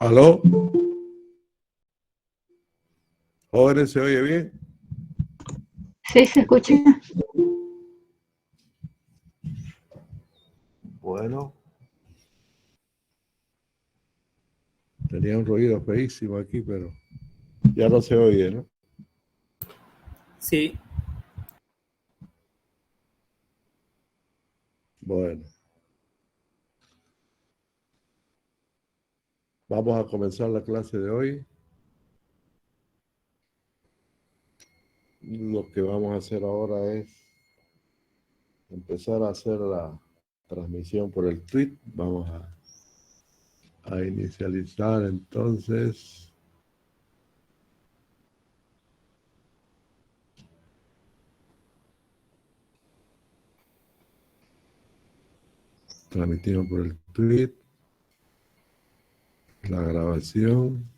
¿Aló? Jóvenes, ¿se oye bien? Sí, se escucha. Bueno, tenía un ruido feísimo aquí, pero ya no se oye, ¿no? Sí, Bueno, vamos a comenzar la clase de hoy. Lo que vamos a hacer ahora es empezar a hacer la transmisión por el tweet. Vamos a inicializar entonces. Transmitimos por el tweet la grabación.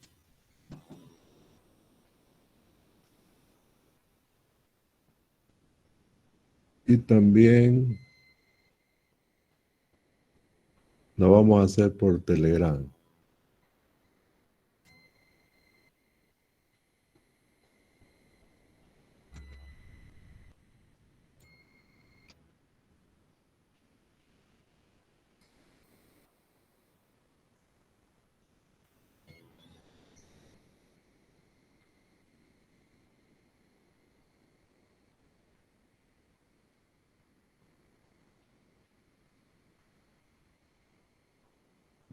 Y también lo vamos a hacer por Telegram.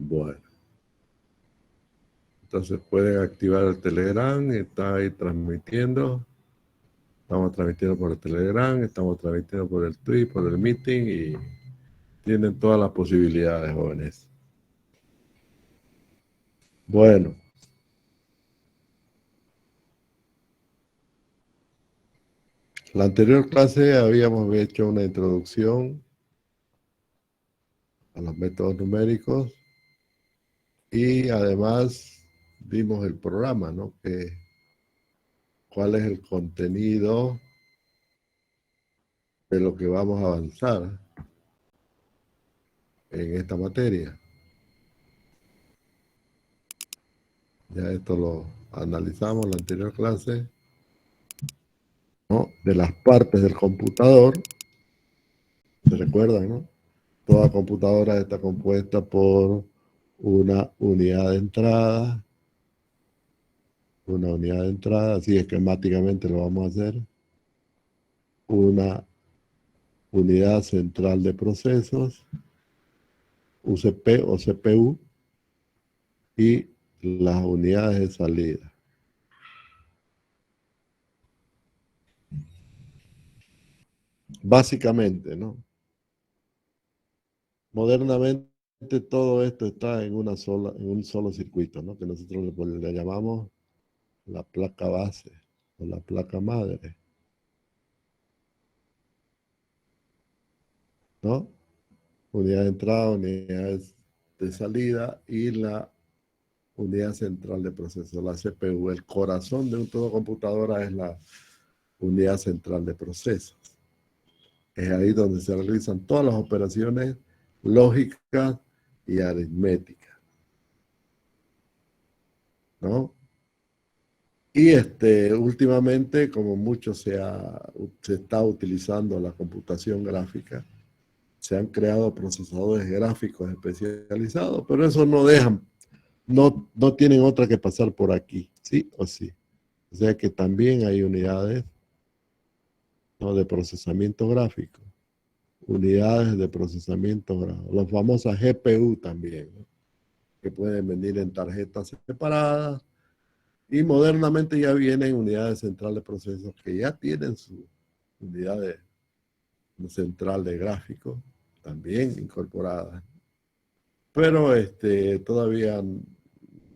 Bueno, entonces pueden activar el Telegram, está ahí transmitiendo. Estamos transmitiendo por el Telegram, estamos transmitiendo por el Twitch, por el Meeting y tienen todas las posibilidades, jóvenes. Bueno. La anterior clase habíamos hecho una introducción a los métodos numéricos y además vimos el programa, ¿no? Cuál es el contenido de lo que vamos a avanzar en esta materia. Ya esto lo analizamos en la anterior clase, ¿no? De las partes del computador. ¿Se recuerdan, no? Toda computadora está compuesta por una unidad de entrada, así esquemáticamente lo vamos a hacer, una unidad central de procesos, UCP o CPU, y las unidades de salida. Básicamente, ¿no? Modernamente todo esto está en un solo circuito, ¿no? Que nosotros le llamamos la placa base o la placa madre, ¿no? Unidad de entrada, unidad de salida y la unidad central de proceso, la CPU. El corazón de toda computadora es la unidad central de procesos. Es ahí donde se realizan todas las operaciones lógicas y aritméticas, ¿no? Y últimamente, como mucho se está utilizando la computación gráfica, se han creado procesadores gráficos especializados, pero eso no tienen otra que pasar por aquí, ¿sí o sí? O sea que también hay unidades, ¿no? De procesamiento gráfico, unidades de procesamiento gráfico, las famosas GPU también, ¿no? Que pueden venir en tarjetas separadas, y modernamente ya vienen unidades centrales de procesos que ya tienen su unidad central de gráfico también incorporada. Pero todavía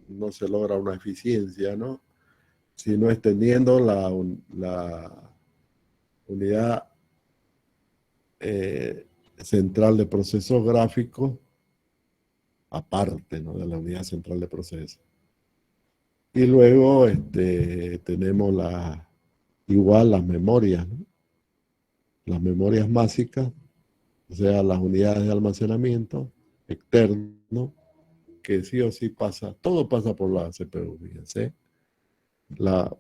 no se logra una eficiencia, ¿no? Sino extendiendo la unidad central de procesos gráficos aparte, ¿no? De la unidad central de procesos. Y luego tenemos igual las memorias, ¿no? Las memorias básicas, o sea, las unidades de almacenamiento externo, que sí o sí pasa, todo pasa por la CPU, fíjense. Las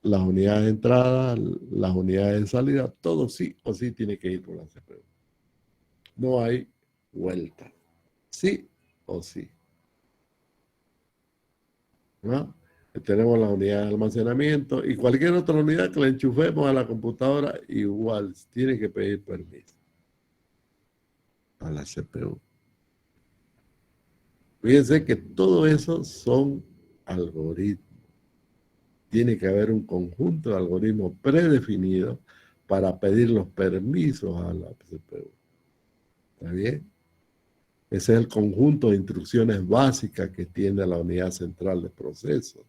unidades de entrada, las unidades de salida, todo sí o sí tiene que ir por la CPU. No hay vuelta. Sí o sí. ¿No? Tenemos las unidades de almacenamiento y cualquier otra unidad que la enchufemos a la computadora, igual tiene que pedir permiso a la CPU. Fíjense que todo eso son algoritmos. Tiene que haber un conjunto de algoritmos predefinidos para pedir los permisos a la CPU. ¿Está bien? Ese es el conjunto de instrucciones básicas que tiene la unidad central de procesos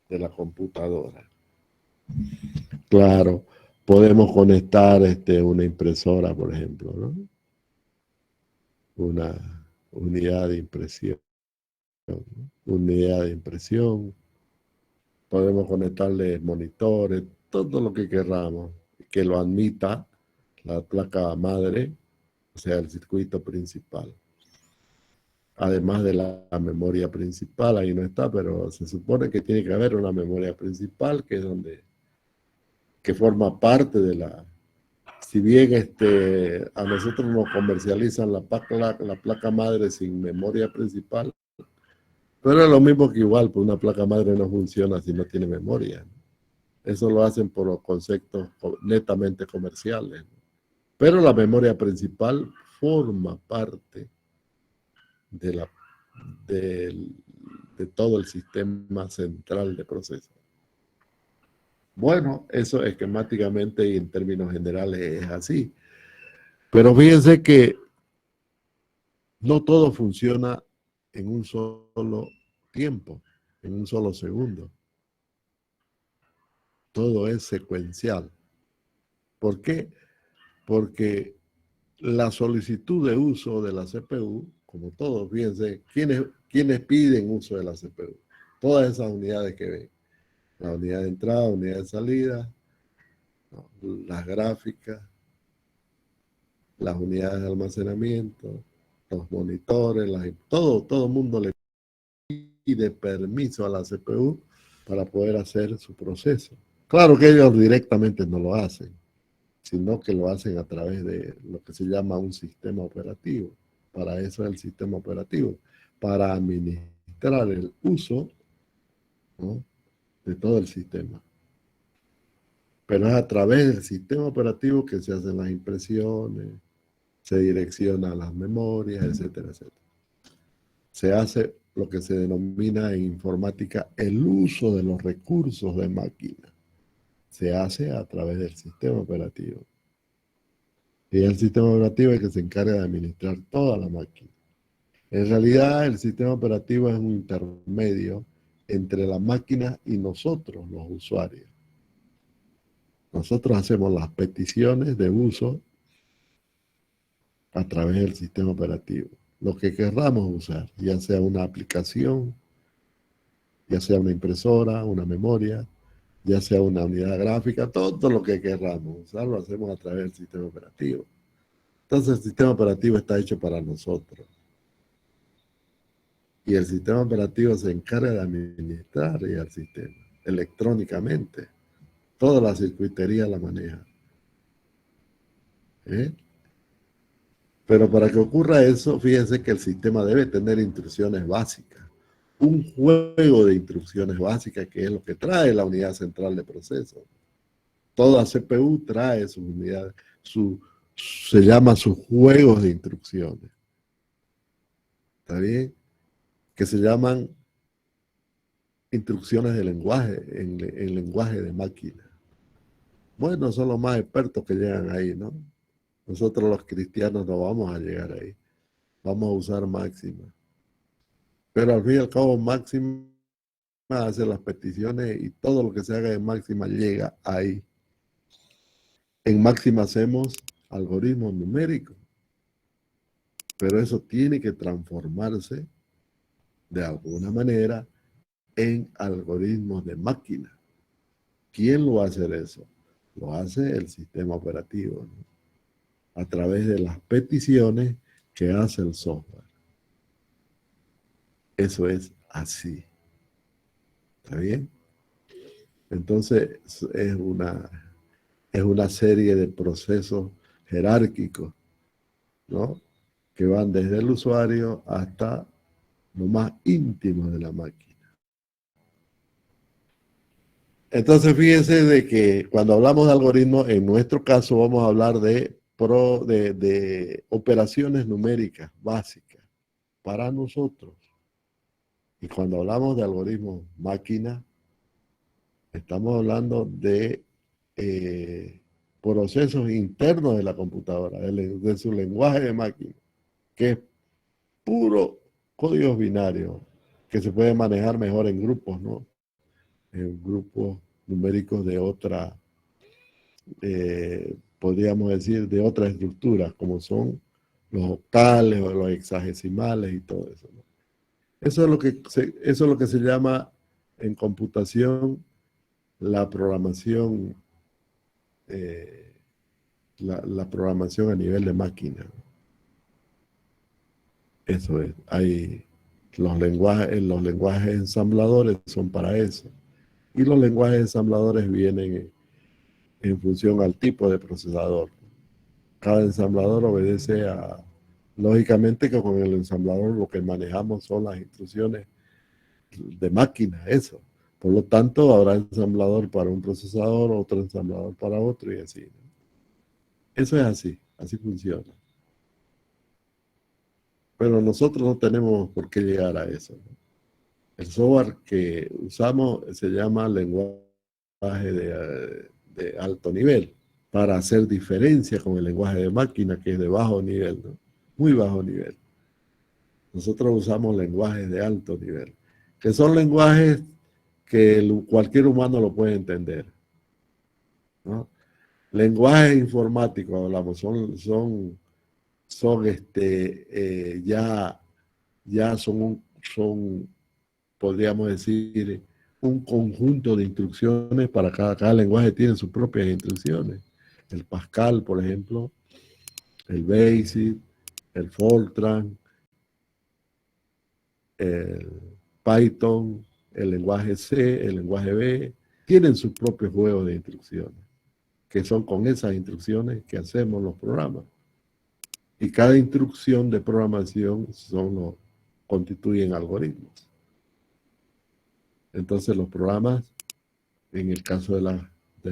de la computadora. Claro, podemos conectar una impresora, por ejemplo, ¿no? Una unidad de impresión, ¿no? Unidad de impresión. Podemos conectarle monitores, todo lo que queramos, que lo admita la placa madre, o sea, el circuito principal. Además de la memoria principal, ahí no está, pero se supone que tiene que haber una memoria principal que es que forma parte de la. Si bien a nosotros nos comercializan la placa madre sin memoria principal, pero es lo mismo que igual, pues una placa madre no funciona si no tiene memoria. Eso lo hacen por los conceptos netamente comerciales. Pero la memoria principal forma parte de, la, de, de todo el sistema central de procesos. Bueno, eso esquemáticamente y en términos generales es así. Pero fíjense que no todo funciona en un solo tiempo, en un solo segundo. Todo es secuencial. ¿Por qué? Porque la solicitud de uso de la CPU, como todos, fíjense, ¿quiénes piden uso de la CPU? Todas esas unidades que ven. La unidad de entrada, unidad de salida, ¿no? Las gráficas, las unidades de almacenamiento, los monitores, todo el mundo le pide permiso a la CPU para poder hacer su proceso. Claro que ellos directamente no lo hacen, sino que lo hacen a través de lo que se llama un sistema operativo. Para eso es el sistema operativo, para administrar el uso, ¿no?, de todo el sistema. Pero es a través del sistema operativo que se hacen las impresiones, se direcciona las memorias, etcétera, etcétera. Se hace lo que se denomina en informática el uso de los recursos de máquina. Se hace a través del sistema operativo. Y el sistema operativo es el que se encarga de administrar toda la máquina. En realidad, el sistema operativo es un intermedio entre la máquina y nosotros, los usuarios. Nosotros hacemos las peticiones de uso a través del sistema operativo. Lo que querramos usar, ya sea una aplicación, ya sea una impresora, una memoria, ya sea una unidad gráfica, todo lo que querramos usar lo hacemos a través del sistema operativo. Entonces el sistema operativo está hecho para nosotros. Y el sistema operativo se encarga de administrar el sistema electrónicamente. Toda la circuitería la maneja. ¿Eh? Pero para que ocurra eso, fíjense que el sistema debe tener instrucciones básicas. Un juego de instrucciones básicas que es lo que trae la unidad central de procesos. Toda CPU trae sus unidades, se llama sus juegos de instrucciones. ¿Está bien? Que se llaman instrucciones de lenguaje, en lenguaje de máquina. Bueno, son los más expertos que llegan ahí, ¿no? Nosotros los cristianos no vamos a llegar ahí. Vamos a usar máxima. Pero al fin y al cabo, máxima hace las peticiones y todo lo que se haga en máxima llega ahí. En máxima hacemos algoritmos numéricos. Pero eso tiene que transformarse de alguna manera en algoritmos de máquina. ¿Quién lo va a hacer eso? Lo hace el sistema operativo, ¿no?, a través de las peticiones que hace el software. Eso es así. ¿Está bien? Entonces es una serie de procesos jerárquicos, ¿no? Que van desde el usuario hasta lo más íntimo de la máquina. Entonces fíjense de que cuando hablamos de algoritmos, en nuestro caso vamos a hablar de operaciones numéricas básicas para nosotros. Y cuando hablamos de algoritmos máquina, estamos hablando de procesos internos de la computadora, de su lenguaje de máquina, que es puro códigos binarios, que se puede manejar mejor en grupos, ¿no? En grupos numéricos de otra, podríamos decir, de otra estructura, como son los octales o los hexagesimales y todo eso, ¿no? Eso es lo que se llama en computación la programación, eh, la programación a nivel de máquina. Eso es. Hay los lenguajes ensambladores son para eso. Y los lenguajes ensambladores vienen en función al tipo de procesador. Cada ensamblador obedece lógicamente que con el ensamblador lo que manejamos son las instrucciones de máquina, eso. Por lo tanto, habrá ensamblador para un procesador, otro ensamblador para otro y así, ¿no? Eso es así, así funciona. Pero nosotros no tenemos por qué llegar a eso, ¿no? El software que usamos se llama lenguaje de alto nivel para hacer diferencia con el lenguaje de máquina que es de bajo nivel, ¿no? Muy bajo nivel. Nosotros usamos lenguajes de alto nivel, que son lenguajes que cualquier humano lo puede entender, ¿no? Lenguajes informáticos, hablamos, ya son, podríamos decir, un conjunto de instrucciones para cada lenguaje tiene sus propias instrucciones. El Pascal, por ejemplo, el BASIC, el Fortran, el Python, el lenguaje C, el lenguaje B, tienen sus propios juegos de instrucciones, que son con esas instrucciones que hacemos los programas. Y cada instrucción de programación constituyen algoritmos. Entonces los programas, en el caso de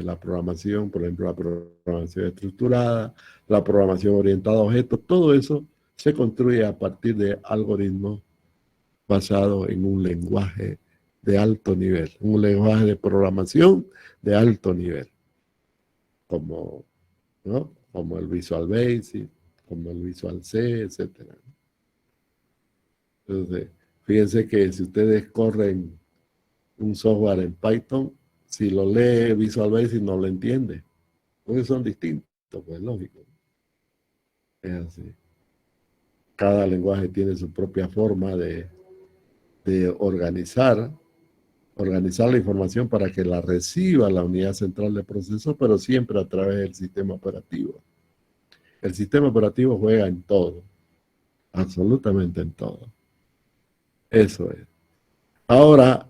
la programación, por ejemplo, la programación estructurada, la programación orientada a objetos, todo eso se construye a partir de algoritmos basados en un lenguaje de alto nivel, un lenguaje de programación de alto nivel, como, ¿no? Como el Visual Basic, como el Visual C, etc. Entonces, fíjense que si ustedes corren un software en Python, si lo lee Visual Basic no lo entiende, porque son distintos, pues lógico. Es así. Cada lenguaje tiene su propia forma de organizar la información para que la reciba la unidad central de proceso, pero siempre a través del sistema operativo. El sistema operativo juega en todo, absolutamente en todo. Eso es. Ahora,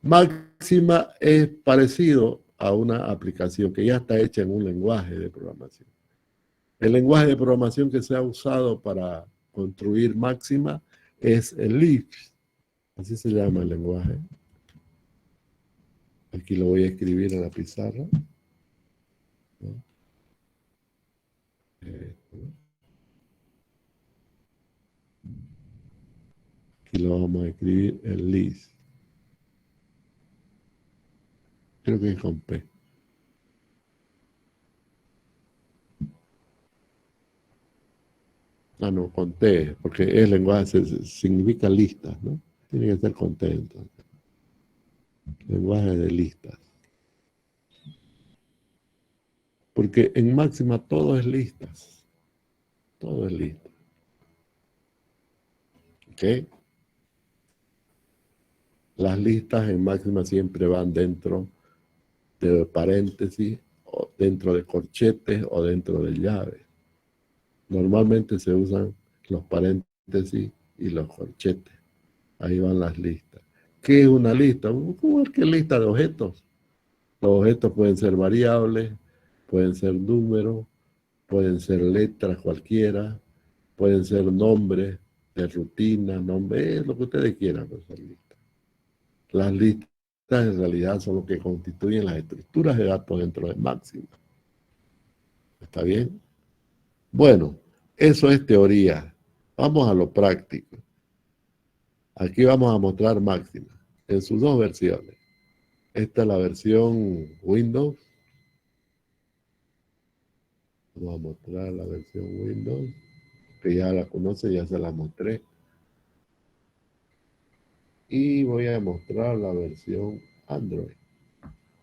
Máxima es parecido a una aplicación que ya está hecha en un lenguaje de programación. El lenguaje de programación que se ha usado para construir Máxima es el Lisp. Así se llama el lenguaje. Aquí lo voy a escribir en la pizarra, ¿no? Aquí lo vamos a escribir el Lisp. Creo que es con P. Ah, no, con T, porque el lenguaje significa listas, ¿no? Tiene que ser con T, entonces. Lenguaje de listas. Porque en Máxima todo es listas. Todo es lista. ¿Ok? Las listas en Máxima siempre van dentro de paréntesis, o dentro de corchetes o dentro de llaves. Normalmente se usan los paréntesis y los corchetes. Ahí van las listas. ¿Qué es una lista? Cualquier lista de objetos. Los objetos pueden ser variables, pueden ser números, pueden ser letras cualquiera, pueden ser nombres de rutina, nombres, lo que ustedes quieran, pues, son listas. Las listas en realidad son lo que constituyen las estructuras de datos dentro de Máxima. ¿Está bien? Bueno, eso es teoría. Vamos a lo práctico. Aquí vamos a mostrar Máxima en sus dos versiones. Esta es la versión Windows. Vamos a mostrar la versión Windows, que ya la conoce, ya se la mostré. Y voy a mostrar la versión Android.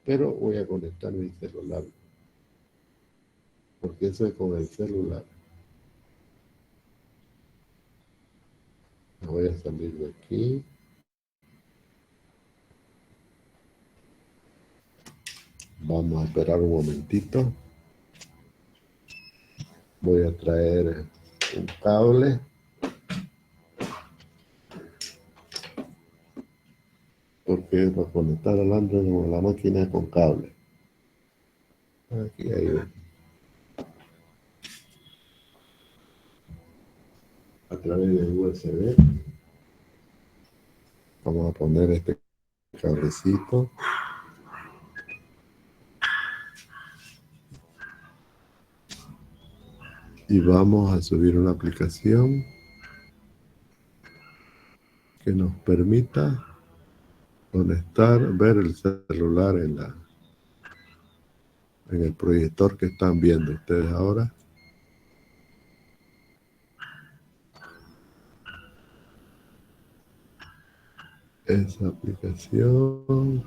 Pero voy a conectar mi celular, porque eso es con el celular. Me voy a salir de aquí. Vamos a esperar un momentito. Voy a traer un cable. Porque para conectar al Android con la máquina con cable. Aquí hay a través de USB. Vamos a poner este cablecito. Y vamos a subir una aplicación que nos permita conectar, ver el celular en el proyector que están viendo ustedes ahora. Esa aplicación.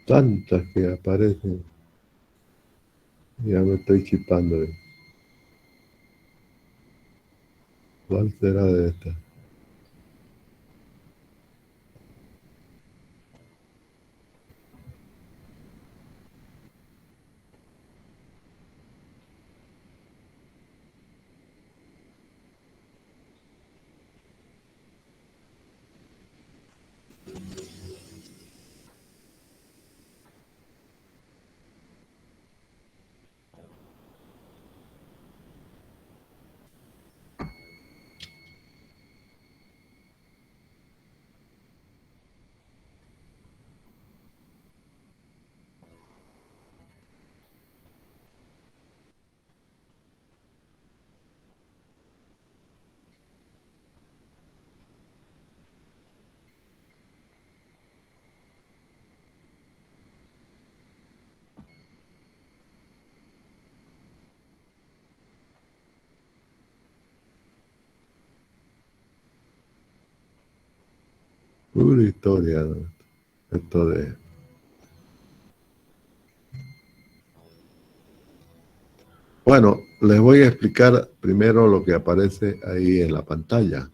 Tantas que aparecen. Ya me estoy chipando. ¿Cuál será de estas? Pura historia, ¿no? Esto de... Bueno, les voy a explicar primero lo que aparece ahí en la pantalla.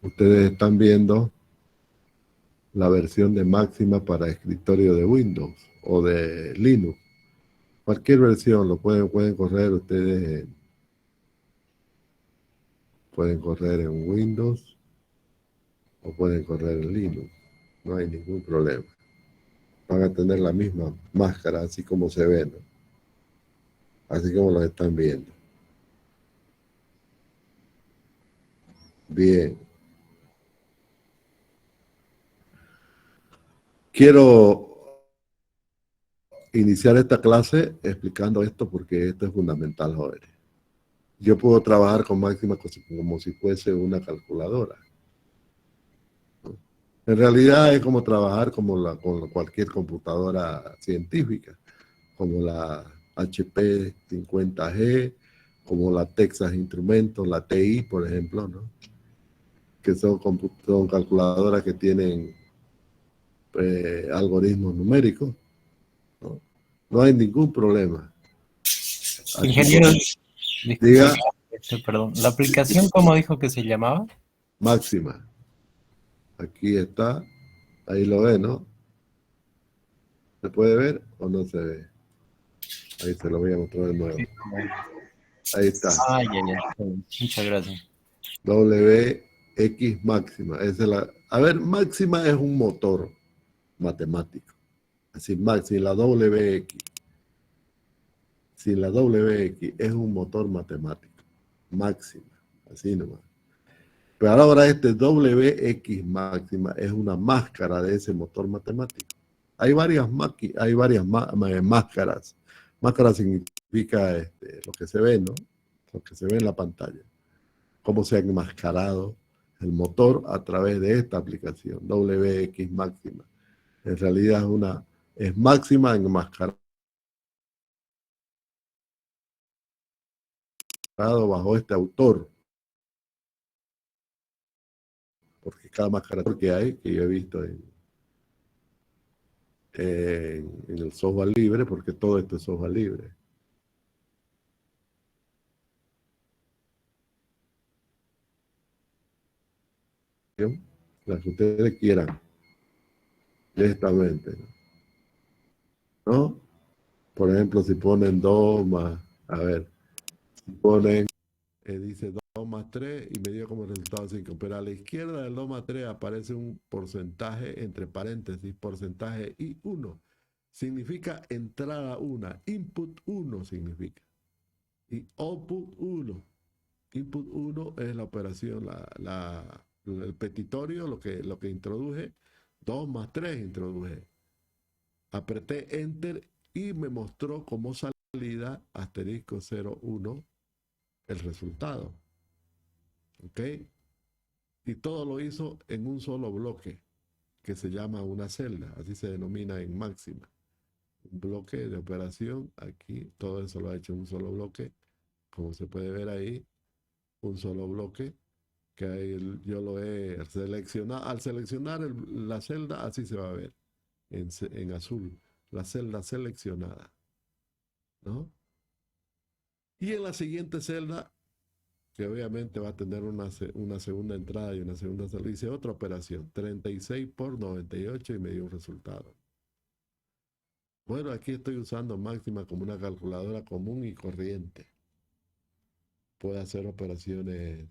Ustedes están viendo la versión de Máxima para escritorio de Windows o de Linux. Cualquier versión lo pueden correr ustedes. Pueden correr en Windows o pueden correr en Linux. No hay ningún problema. Van a tener la misma máscara, así como se ven, ¿no? Así como lo están viendo. Bien. Quiero iniciar esta clase explicando esto porque esto es fundamental, jóvenes. Yo puedo trabajar con Máxima como si fuese una calculadora. En realidad es como trabajar con cualquier computadora científica, como la HP 50G como la Texas Instrumentos, la TI, por ejemplo, ¿no? Que son calculadoras que tienen algoritmos numéricos, ¿no? No hay ningún problema. Aquí Ingeniero, disculpe, diga perdón. ¿La aplicación cómo dijo que se llamaba? Máxima. Aquí está, ahí lo ve, ¿no? ¿Se puede ver o no se ve? Ahí se lo voy a mostrar de nuevo. Ahí está. Ay, ay, ay. Muchas gracias. WX máxima. Esa es a ver, máxima es un motor matemático. Así, sin la WX. Sin la WX es un motor matemático. Máxima. Así nomás. Pero ahora este WX máxima es una máscara de ese motor matemático. Hay varias máscaras. Máscara significa lo que se ve, ¿no? Lo que se ve en la pantalla. Cómo se ha enmascarado el motor a través de esta aplicación, WX máxima. En realidad es máxima enmascarado bajo este autor. Porque cada máscara que hay, que yo he visto en el software libre, porque todo esto es software libre. Las que ustedes quieran, directamente, ¿no? Por ejemplo, si ponen 2 más, a ver, si ponen, dice 2 más 3 y me dio como resultado 5, pero a la izquierda del 2 más 3 aparece un porcentaje entre paréntesis, porcentaje y 1. Significa entrada 1, input 1 significa, y output 1. Input 1 es la operación, el petitorio, lo que introduje, 2 más 3 introduje. Apreté Enter y me mostró como salida asterisco 01 el resultado. ¿Ok? Y todo lo hizo en un solo bloque, que se llama una celda, así se denomina en máxima. Un bloque de operación, aquí todo eso lo ha hecho en un solo bloque, como se puede ver ahí, un solo bloque, que ahí yo lo he seleccionado. Al seleccionar la celda, así se va a ver, en azul, la celda seleccionada, ¿no? Y en la siguiente celda, que obviamente va a tener una segunda entrada y una segunda salida, dice otra operación, 36 por 98 y me dio un resultado. Bueno, aquí estoy usando máxima como una calculadora común y corriente. Puede hacer operaciones,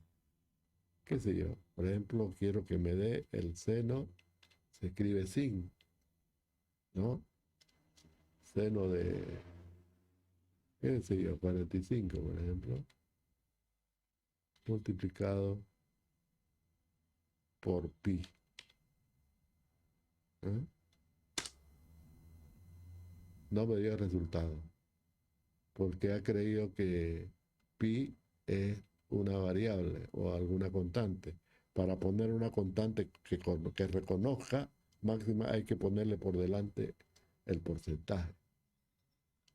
qué sé yo. Por ejemplo, quiero que me dé el seno, se escribe sin, ¿no? Seno de, qué sé yo, 45, por ejemplo, multiplicado por pi. ¿Eh? No me dio resultado, porque ha creído que pi es una variable o alguna constante. Para poner una constante que reconozca máxima hay que ponerle por delante el porcentaje.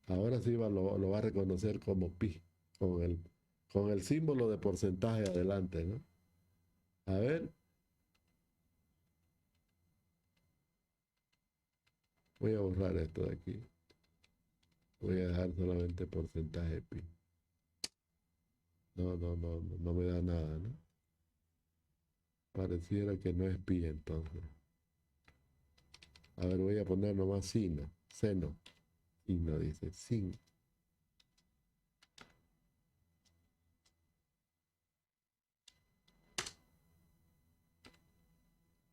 Ahora sí lo va a reconocer como pi, con el símbolo de porcentaje adelante, ¿no? A ver, voy a borrar esto de aquí. Voy a dejar solamente porcentaje pi. No me da nada, ¿no? Pareciera que no es pi entonces. A ver, voy a poner nomás sino, seno. Signo dice, sin.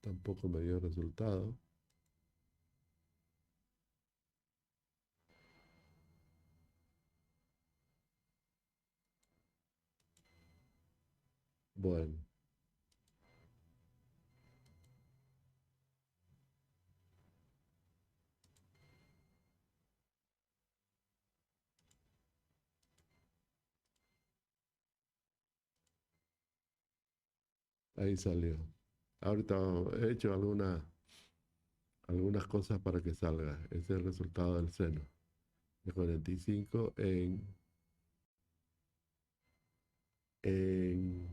Tampoco me dio resultado. Bueno, ahí salió. Ahorita he hecho algunas cosas para que salga. Ese es el resultado del seno. De 45 en en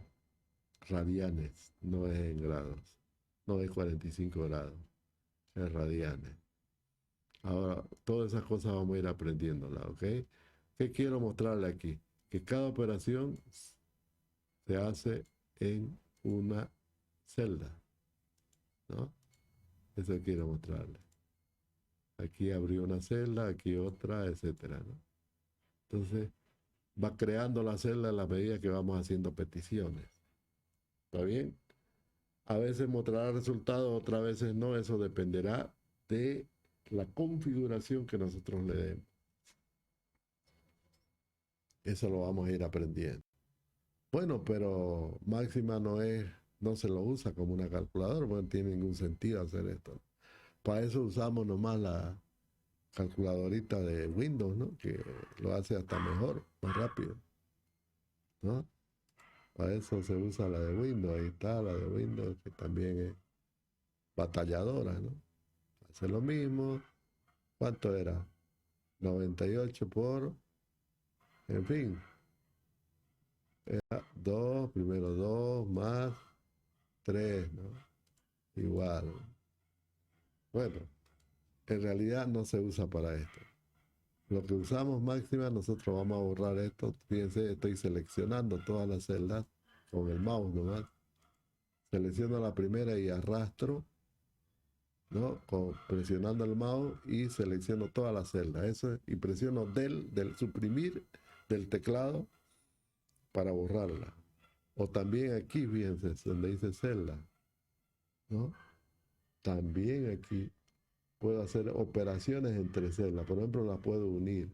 radianes, no es en grados, no es 45 grados, es radianes. Ahora, todas esas cosas vamos a ir aprendiéndolas, ¿ok? ¿Qué quiero mostrarle aquí? Que cada operación se hace en una celda, ¿no? Eso quiero mostrarle. Aquí abrió una celda, aquí otra, etcétera, ¿no? Entonces, va creando la celda a la medida que vamos haciendo peticiones. ¿Está bien? A veces mostrará resultados, otras veces no. Eso dependerá de la configuración que nosotros le demos. Eso lo vamos a ir aprendiendo. Bueno, pero Máxima no se lo usa como una calculadora, porque no tiene ningún sentido hacer esto. Para eso usamos nomás la calculadorita de Windows, ¿no? Que lo hace hasta mejor, más rápido, ¿no? Para eso se usa la de Windows. Ahí está la de Windows, que también es batalladora, ¿no? Hace lo mismo. ¿Cuánto era? 98 por, en fin, era 2, primero 2 más 3, ¿no? Igual. Bueno, en realidad no se usa para esto. Lo que usamos máxima, nosotros vamos a borrar esto. Fíjense, estoy seleccionando todas las celdas con el mouse nomás. Selecciono la primera y arrastro, ¿no? Presionando el mouse y selecciono todas las celdas. Eso, y presiono del suprimir del teclado para borrarla. O también aquí, fíjense, donde dice celda, ¿no? También aquí puedo hacer operaciones entre celdas. Por ejemplo, las puedo unir.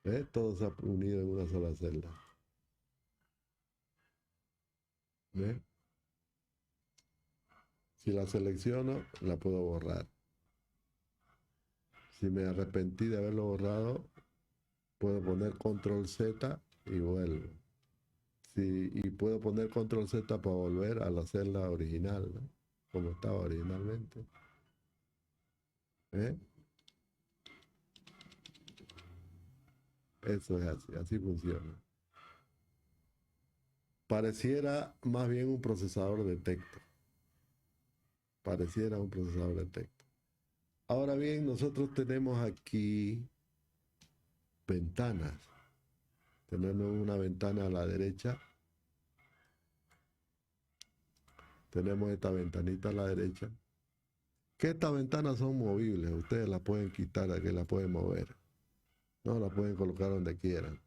¿Ves? Todo se ha unido en una sola celda. ¿Ves? Si la selecciono, la puedo borrar. Si me arrepentí de haberlo borrado, puedo poner control Z y vuelvo. Y puedo poner control Z para volver a la celda original, ¿no? Como estaba originalmente. ¿Eh? Eso es así, así funciona. Pareciera más bien un procesador de texto. Pareciera un procesador de texto. Ahora bien, nosotros tenemos aquí ventanas. Tenemos una ventana a la derecha. Tenemos esta ventanita a la derecha. Que estas ventanas son movibles. Ustedes las pueden quitar, aquí las pueden mover. No, las pueden colocar donde quieran.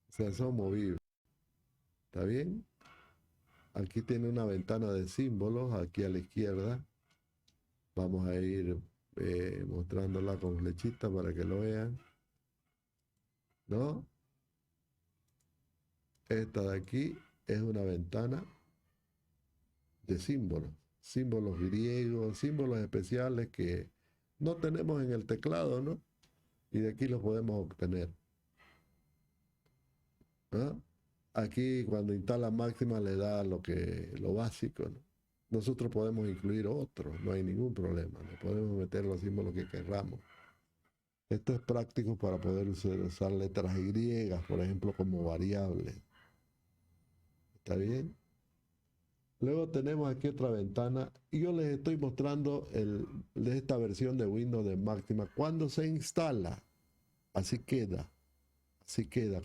O sea, son movibles. ¿Está bien? Aquí tiene una ventana de símbolos, aquí a la izquierda. Vamos a ir mostrándola con flechita para que lo vean. ¿No? Esta de aquí es una ventana de símbolos. Símbolos griegos, símbolos especiales que no tenemos en el teclado, ¿no? Y de aquí los podemos obtener. ¿No? Aquí cuando instala máxima le da lo básico, ¿no? Nosotros podemos incluir otros, no hay ningún problema, le podemos meter los símbolos que querramos. Esto es práctico para poder usar letras griegas, por ejemplo, como variables. ¿Está bien? Luego tenemos aquí otra ventana y yo les estoy mostrando de esta versión de Windows de máxima cuando se instala. Así queda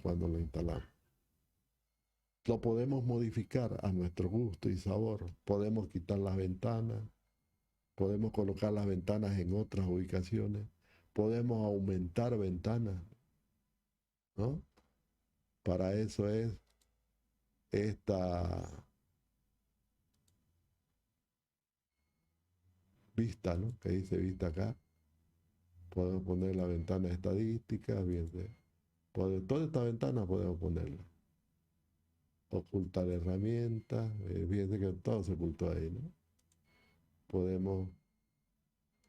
cuando lo instalamos. Lo podemos modificar a nuestro gusto y sabor. Podemos quitar las ventanas, podemos colocar las ventanas en otras ubicaciones, podemos aumentar ventanas, ¿no? Para eso es esta vista, ¿no? Que dice vista acá. Podemos poner la ventana estadística, bien, toda esta ventana podemos ponerla. Ocultar herramientas, fíjense que todo se ocultó ahí, ¿no? Podemos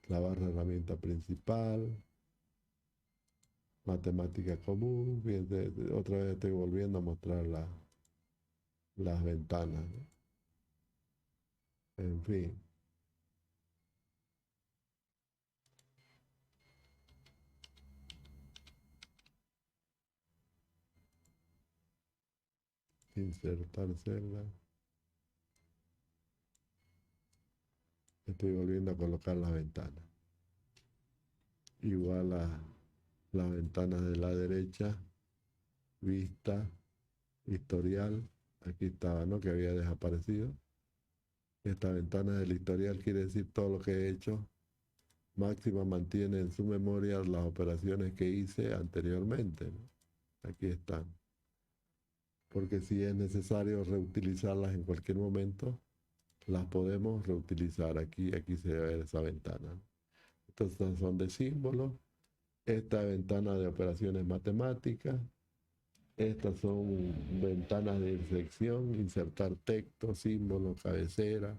la barra de herramienta principal, matemática común, fíjense, otra vez estoy volviendo a mostrar las ventanas, ¿no? En fin. insertar celda. Estoy volviendo a colocar la ventana. Igual a las ventanas de la derecha, vista, historial. Aquí estaba, ¿no? Que había desaparecido. Esta ventana del historial quiere decir todo lo que he hecho. Máxima mantiene en su memoria las operaciones que hice anteriormente, ¿no? Aquí están. Porque si es necesario reutilizarlas en cualquier momento, las podemos reutilizar. Aquí se ve esa ventana. Estas son de símbolos. Esta ventana de operaciones matemáticas. Estas son ventanas de intersección, insertar texto, símbolos, cabecera,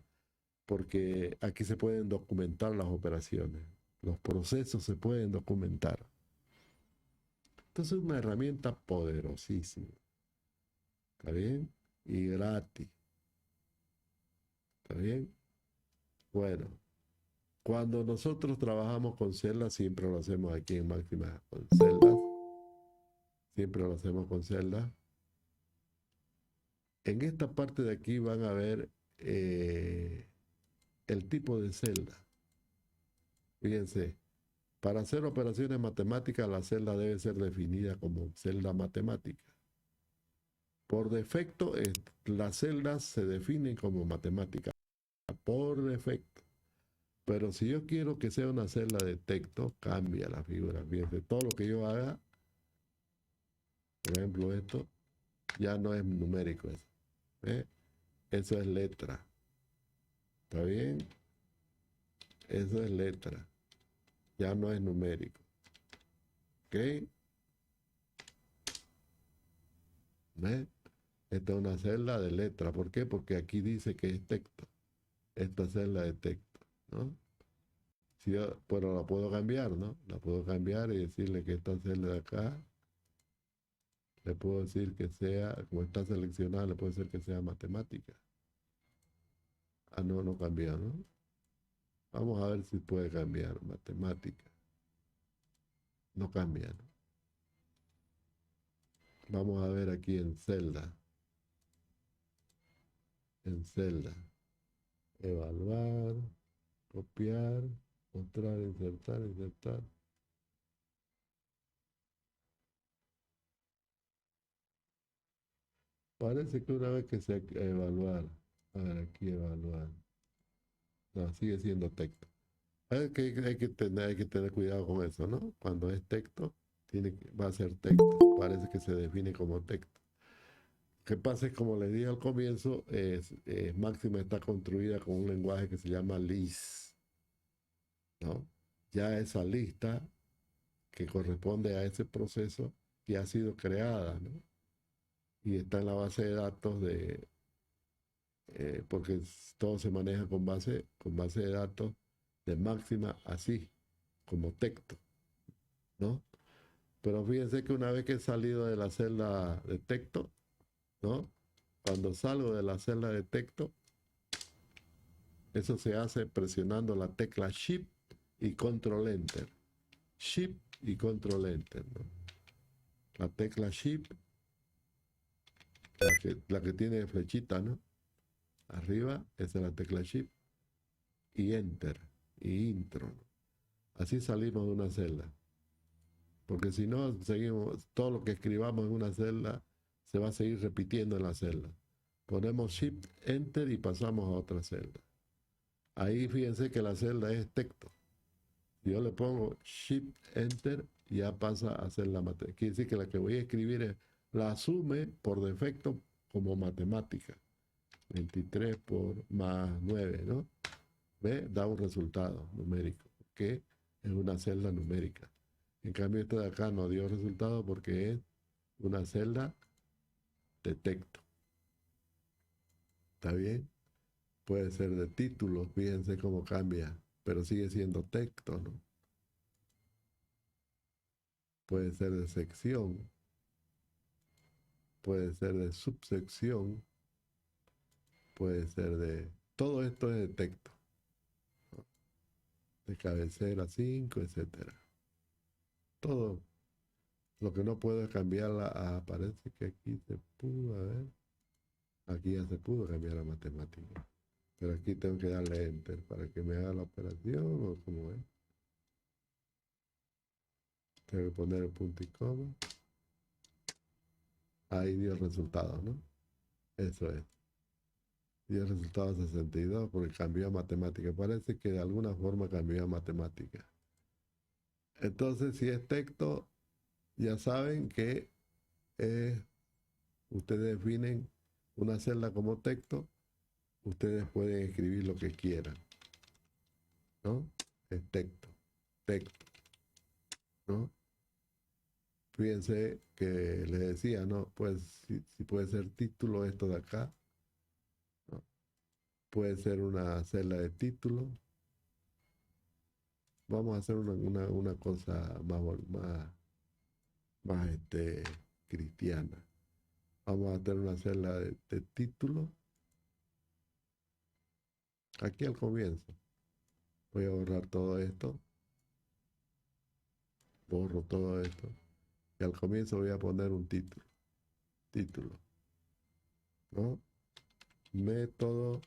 porque aquí se pueden documentar las operaciones. Los procesos se pueden documentar. Entonces es una herramienta poderosísima. ¿Está bien? Y gratis. ¿Está bien? Bueno, cuando nosotros trabajamos con celdas, siempre lo hacemos aquí en Máxima con celdas. Siempre lo hacemos con celdas. En esta parte de aquí van a ver el tipo de celda. Fíjense, para hacer operaciones matemáticas, la celda debe ser definida como celda matemática. Por defecto, las celdas se definen como matemáticas. Por defecto. Pero si yo quiero que sea una celda de texto, cambia la figura. Fíjense, todo lo que yo haga, por ejemplo esto, ya no es numérico eso. ¿Eh? Eso es letra. ¿Está bien? Eso es letra. Ya no es numérico. ¿Ok? ¿Ves? Esta es una celda de letra. ¿Por qué? Porque aquí dice que es texto. Esta celda de texto, ¿no? Si yo, pero la puedo cambiar, ¿no? La puedo cambiar y decirle que esta celda de acá, le puedo decir que sea, como está seleccionada, le puedo decir que sea matemática. Ah, no, no cambia, ¿no? Vamos a ver si puede cambiar. Matemática. No cambia, ¿no? Vamos a ver aquí en celda. En celda. Evaluar, copiar, mostrar, insertar, insertar. Parece que una vez que se evaluar. A ver, aquí evaluar. No, sigue siendo texto. Hay que tener cuidado con eso, ¿no? Cuando es texto, va a ser texto. Parece que se define como texto. Lo que pasa es, como les dije al comienzo, Máxima está construida con un lenguaje que se llama LIS, ¿no? Ya esa lista que corresponde a ese proceso ya ha sido creada, ¿no? Y está en la base de datos porque todo se maneja con base de datos de Máxima así, como texto, ¿no? Pero fíjense que una vez que he salido de la celda de texto, ¿no? Cuando salgo de la celda de texto, eso se hace presionando la tecla Shift y Control Enter. Shift y Control Enter, ¿no? La tecla Shift, la que tiene flechita, ¿no? Arriba, esa es la tecla Shift. Y Enter, y Intro, ¿no? Así salimos de una celda. Porque si no, seguimos, todo lo que escribamos en una celda se va a seguir repitiendo en la celda. Ponemos Shift, Enter y pasamos a otra celda. Ahí fíjense que la celda es texto. Si yo le pongo Shift, Enter, ya pasa a ser la matemática. Quiere decir que la que voy a escribir la asume por defecto como matemática. 23 por más 9, ¿no? ¿Ve? Da un resultado numérico, que es una celda numérica. En cambio, esta de acá no dio resultado porque es una celda de texto. ¿Está bien? Puede ser de título, fíjense cómo cambia, pero sigue siendo texto, ¿no? Puede ser de sección, puede ser de subsección, puede ser de... Todo esto es de texto, ¿no? De cabecera 5, etcétera. Todo lo que no puedo cambiarla, parece que aquí se pudo, a ver. Aquí ya se pudo cambiar a matemática. Pero aquí tengo que darle enter para que me haga la operación o como es. Tengo que poner el punto y coma. Ahí dio el resultado, ¿no? Eso es. Dio el resultado 62 porque cambió a matemática. Parece que de alguna forma cambió a matemática. Entonces, si es texto, ya saben que ustedes definen una celda como texto. Ustedes pueden escribir lo que quieran, ¿no? Es texto, texto, ¿no? Fíjense que les decía, ¿no? Pues si puede ser título esto de acá, ¿no? Puede ser una celda de título. Vamos a hacer una cosa más cristiana. Vamos a hacer una celda de título aquí al comienzo. Voy a borrar todo esto. Borro todo esto. Y al comienzo voy a poner un título. Título, ¿no? Método,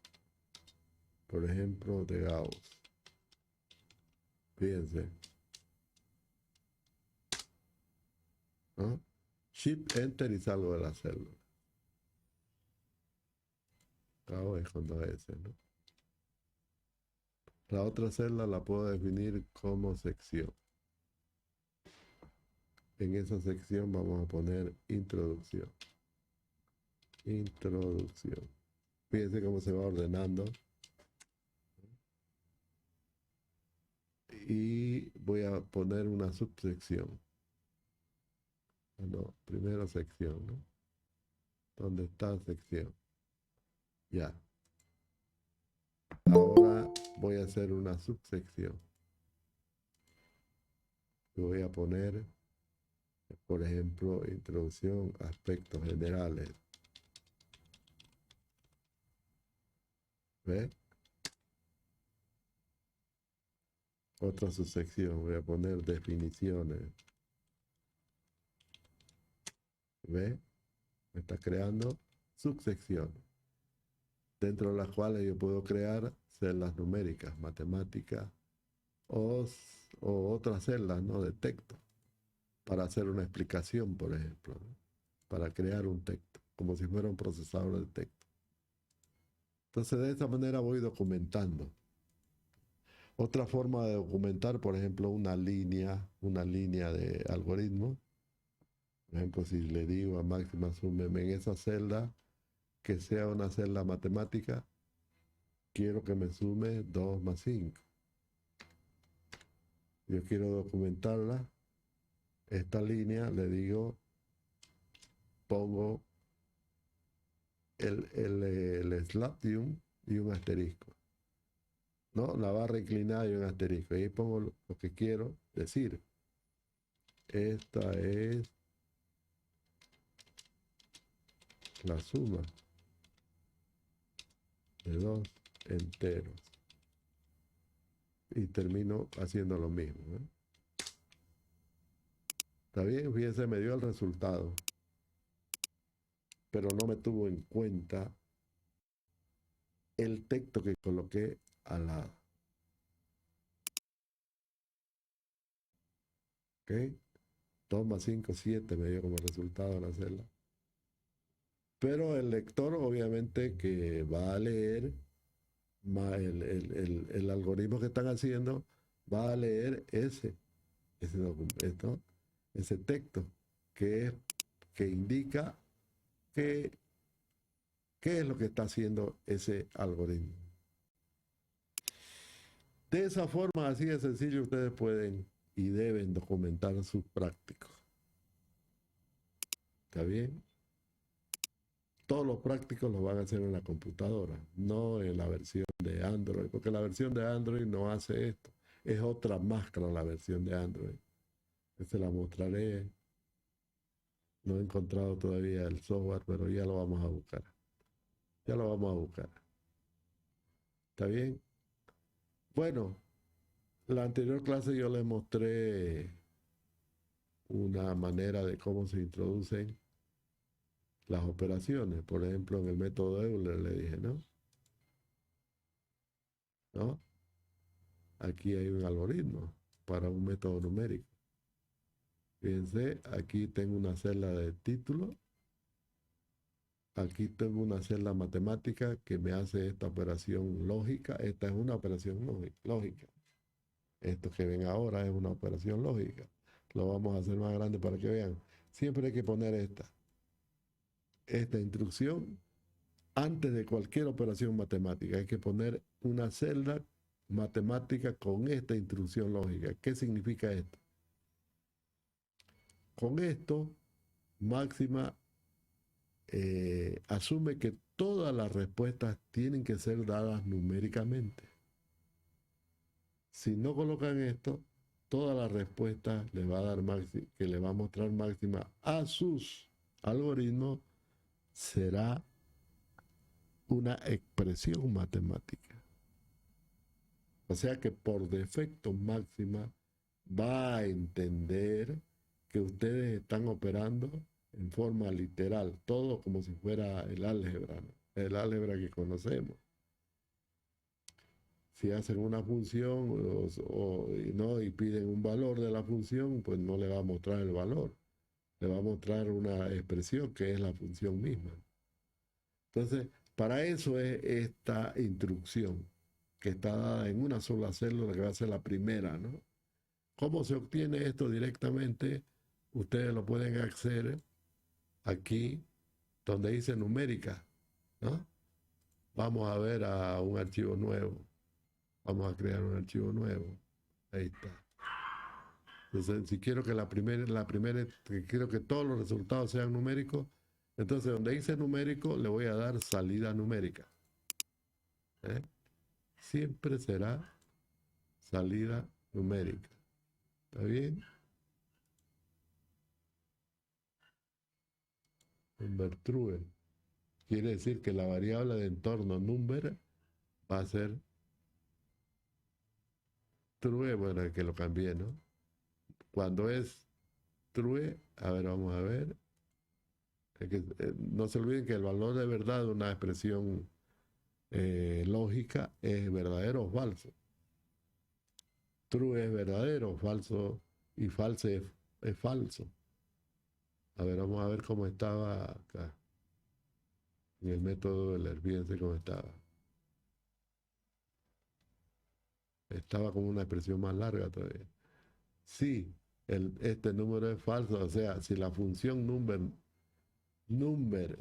por ejemplo, de Gauss. Fíjense, ¿no? Shift Enter y salgo de la célula. Gauss es con 2S, ¿no? La otra celda la puedo definir como sección. En esa sección vamos a poner introducción. Introducción. Fíjense cómo se va ordenando. Y voy a poner una subsección. No, primero sección, ¿no? ¿Dónde está sección? Ya. Ahora voy a hacer una subsección. Voy a poner, por ejemplo, introducción, aspectos generales. ¿Ve? Otra subsección. Voy a poner definiciones. ¿Ve? Me está creando subsecciones, dentro de las cuales yo puedo crear celdas numéricas, matemáticas o otras celdas, ¿no? De texto, para hacer una explicación, por ejemplo, ¿no? Para crear un texto, como si fuera un procesador de texto. Entonces, de esa manera voy documentando. Otra forma de documentar, por ejemplo, una línea de algoritmo. Por ejemplo, si le digo a máxima súmeme en esa celda, que sea una celda matemática, quiero que me sume 2 más 5. Yo quiero documentarla. Esta línea, le digo, pongo el slap y un asterisco, ¿no? La barra inclinada y un asterisco. Ahí pongo lo que quiero decir. Esta es la suma de 2 enteros. Y termino haciendo lo mismo, ¿eh? Está bien, fíjense, me dio el resultado, pero no me tuvo en cuenta el texto que coloqué al lado. ¿Ok? 2 más 5, 7 me dio como resultado la celda. Pero el lector obviamente que va a leer el algoritmo que están haciendo, va a leer ese documento, ese texto que indica qué es lo que está haciendo ese algoritmo. De esa forma, así de sencillo, ustedes pueden y deben documentar sus prácticos. ¿Está bien? Todos los prácticos los van a hacer en la computadora, no en la versión de Android, porque la versión de Android no hace esto. Es otra máscara la versión de Android. Se la mostraré. No he encontrado todavía el software, pero ya lo vamos a buscar. Ya lo vamos a buscar. ¿Está bien? Bueno, la anterior clase yo les mostré una manera de cómo se introducen las operaciones. Por ejemplo, en el método Euler le dije, ¿no? ¿No? Aquí hay un algoritmo para un método numérico. Fíjense, aquí tengo una celda de título. Aquí tengo una celda matemática que me hace esta operación lógica. Esta es una operación lógica. Esto que ven ahora es una operación lógica. Lo vamos a hacer más grande para que vean. Siempre hay que poner esta instrucción antes de cualquier operación matemática. Hay que poner una celda matemática con esta instrucción lógica. ¿Qué significa esto? Con esto, Máxima asume que todas las respuestas tienen que ser dadas numéricamente. Si no colocan esto, todas las respuestas le va a dar que le va a mostrar Máxima a sus algoritmos será una expresión matemática. O sea que por defecto Máxima va a entender que ustedes están operando en forma literal, todo como si fuera el álgebra, ¿no? El álgebra que conocemos. Si hacen una función ¿no? y piden un valor de la función, pues no le va a mostrar el valor, le va a mostrar una expresión que es la función misma. Entonces, para eso es esta instrucción que está dada en una sola célula, que va a ser la primera, ¿no? ¿Cómo se obtiene esto directamente? Ustedes lo pueden hacer aquí, donde dice numérica, ¿no? Vamos a ver a un archivo nuevo. Vamos a crear un archivo nuevo. Ahí está. Entonces, si quiero que quiero que todos los resultados sean numéricos, entonces donde dice numérico le voy a dar salida numérica. ¿Eh? Siempre será salida numérica. ¿Está bien? Number true. Quiere decir que la variable de entorno number va a ser true. Bueno, que lo cambié, ¿no? Cuando es true, a ver, vamos a ver. No se olviden que el valor de verdad de una expresión lógica es verdadero o falso. True es verdadero, falso y false es falso. A ver, vamos a ver cómo estaba acá. En el método del fíjense cómo estaba. Estaba como una expresión más larga todavía. Si este número es falso, o sea, si la función number,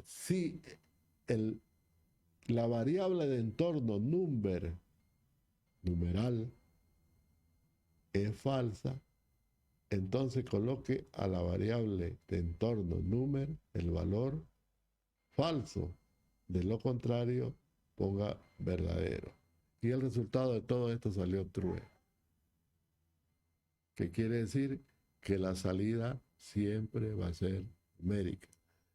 si la variable de entorno numeral, es falsa, entonces coloque a la variable de entorno el valor falso. De lo contrario, ponga verdadero. Y el resultado de todo esto salió true. ¿Qué quiere decir? Que la salida siempre va a ser numérica.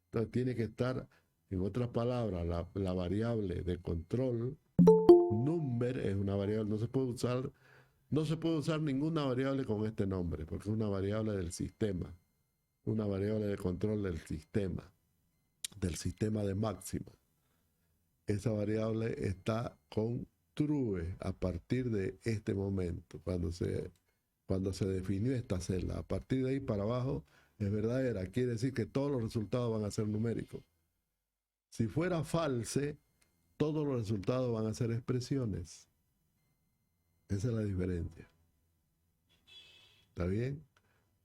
Entonces tiene que estar, en otras palabras, la variable de control, number, es una variable, no se puede usar ninguna variable con este nombre, porque es una variable del sistema, una variable de control del sistema de máxima. Esa variable está con true a partir de este momento, cuando se definió esta celda. A partir de ahí para abajo es verdadera. Quiere decir que todos los resultados van a ser numéricos. Si fuera false, todos los resultados van a ser expresiones. Esa es la diferencia. ¿Está bien?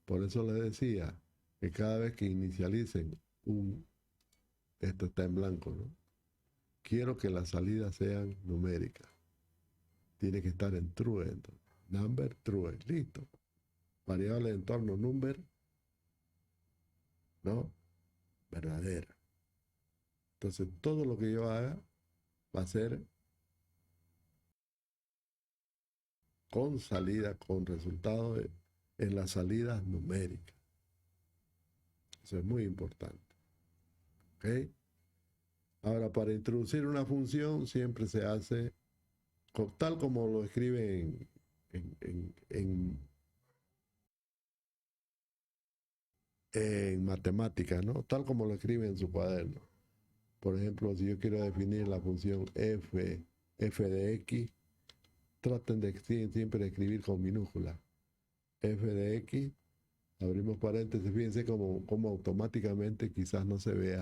Por eso les decía que cada vez que inicialicen esto está en blanco, ¿no? Quiero que las salidas sean numéricas. Tiene que estar en true, entonces. Number, true. Listo. Variable de entorno, number, ¿no? Verdadera. Entonces, todo lo que yo haga va a ser con salida, con resultado en las salidas numéricas. Eso es muy importante. ¿Ok? Ahora, para introducir una función siempre se hace tal como lo escribe en matemáticas, ¿no? Tal como lo escribe en su cuaderno. Por ejemplo, si yo quiero definir la función f de x, traten de siempre escribir con minúscula. F de x, abrimos paréntesis, fíjense cómo automáticamente quizás no se vea,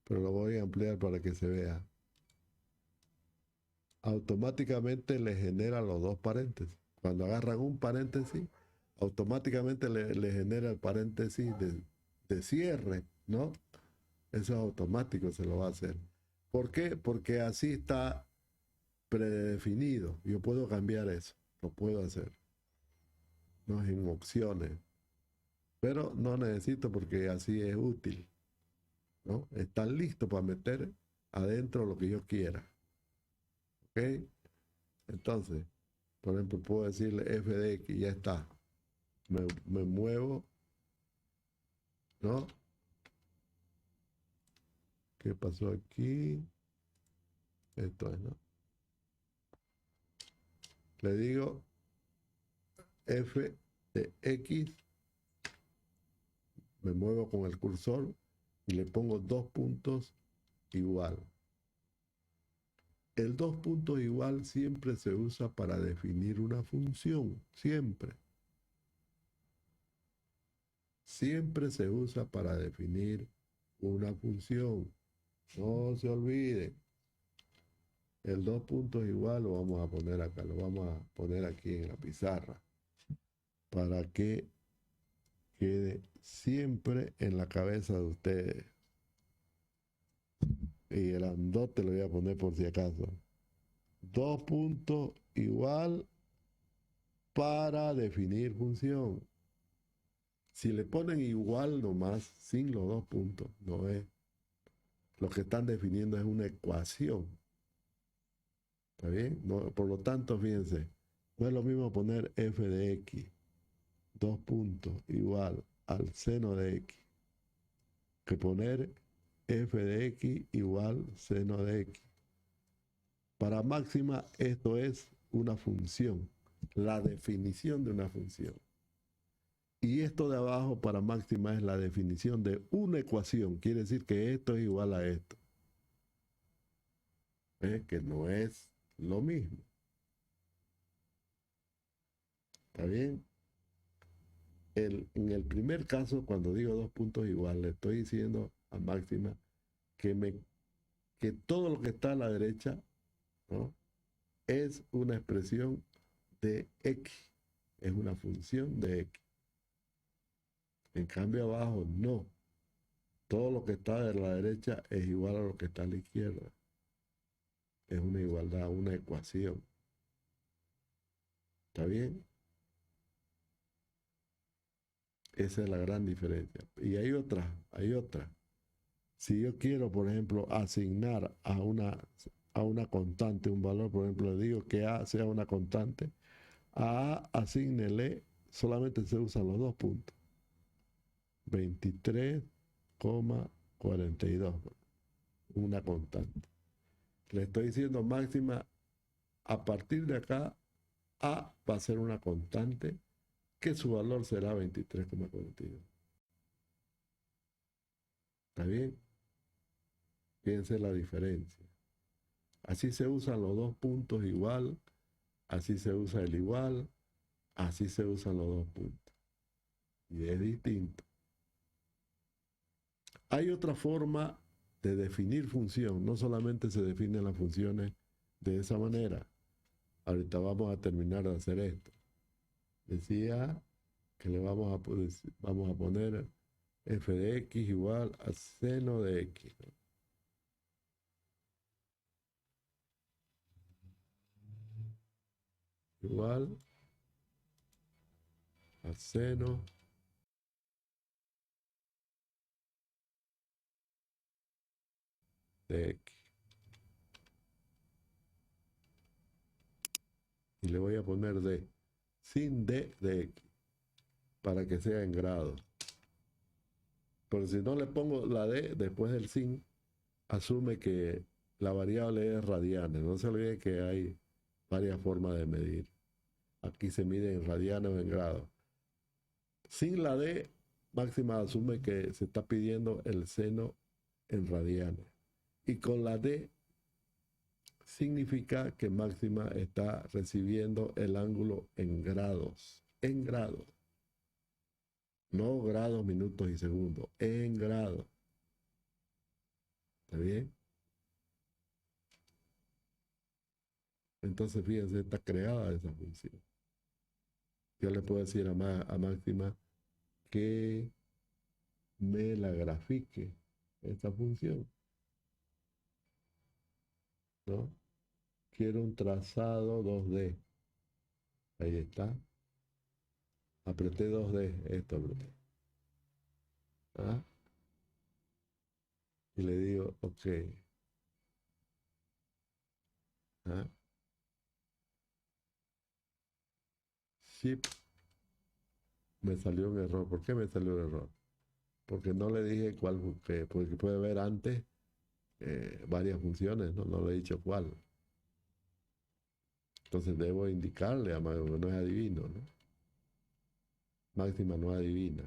pero lo voy a ampliar para que se vea. Automáticamente le genera los dos paréntesis. Cuando agarran un paréntesis, automáticamente le genera el paréntesis de cierre, ¿no? Eso es automático, se lo va a hacer. ¿Por qué? Porque así está predefinido. Yo puedo cambiar eso, lo puedo hacer. No es en opciones. Pero no necesito porque así es útil, ¿no? Está listo para meter adentro lo que yo quiera. ¿Ok? Entonces, por ejemplo, puedo decirle f de x, ya está. Me muevo, ¿no? ¿Qué pasó aquí? Esto es, ¿no? Le digo f de x, me muevo con el cursor y le pongo 2 puntos igual. El 2 puntos igual siempre se usa para definir una función, siempre. Siempre se usa para definir una función. No se olviden. El 2 puntos igual lo vamos a poner acá, lo vamos a poner aquí en la pizarra para que quede siempre en la cabeza de ustedes. Y el grandote lo voy a poner por si acaso. 2 puntos igual para definir función. Si le ponen igual nomás, sin los 2 puntos, no es. Lo que están definiendo es una ecuación. ¿Está bien? No, por lo tanto, fíjense, no es lo mismo poner f de x, 2 puntos, igual al seno de x, que poner f de x igual seno de x. Para máxima, esto es una función, la definición de una función. Y esto de abajo para máxima es la definición de una ecuación. Quiere decir que esto es igual a esto. Que no es lo mismo. ¿Está bien? En el primer caso, cuando digo 2 puntos igual, le estoy diciendo a máxima que todo lo que está a la derecha, ¿no?, es una expresión de x. Es una función de x. En cambio abajo, no. Todo lo que está de la derecha es igual a lo que está a la izquierda. Es una igualdad, una ecuación. ¿Está bien? Esa es la gran diferencia. Y hay otra, hay otra. Si yo quiero, por ejemplo, asignar a una constante un valor, por ejemplo, le digo que A sea una constante, a A asígnele, solamente se usan los 2 puntos. 23,42. Una constante. Le estoy diciendo máxima, a partir de acá, A va a ser una constante que su valor será 23,42. ¿Está bien? Fíjense la diferencia. Así se usan los 2 puntos igual, así se usa el igual, así se usan los 2 puntos. Y es distinto. Hay otra forma de definir función. No solamente se definen las funciones de esa manera. Ahorita vamos a terminar de hacer esto. Decía que le vamos a poner f de x igual a seno de x, ¿no? Igual a seno de x. Y le voy a poner d, sin d de x, para que sea en grado. Pero si no le pongo la d después del sin, asume que la variable es radiana. No se olvide que hay varias formas de medir. Aquí se mide en radianes o en grados. Sin la D, Máxima asume que se está pidiendo el seno en radianes. Y con la D significa que Máxima está recibiendo el ángulo en grados. En grados. No grados, minutos y segundos. En grados. ¿Está bien? Entonces, fíjense, está creada esa función. Yo le puedo decir a Máxima que me la grafique esta función, ¿no? Quiero un trazado 2D. Ahí está. Apreté 2D, esto apreté. ¿Ah? Y le digo, ok. ¿Ah? Ship. Me salió un error. ¿Por qué me salió un error? Porque no le dije cuál, porque puede ver antes varias funciones, ¿no? No le he dicho cuál. Entonces debo indicarle a Máxima, no es adivino, ¿no? Máxima no adivina.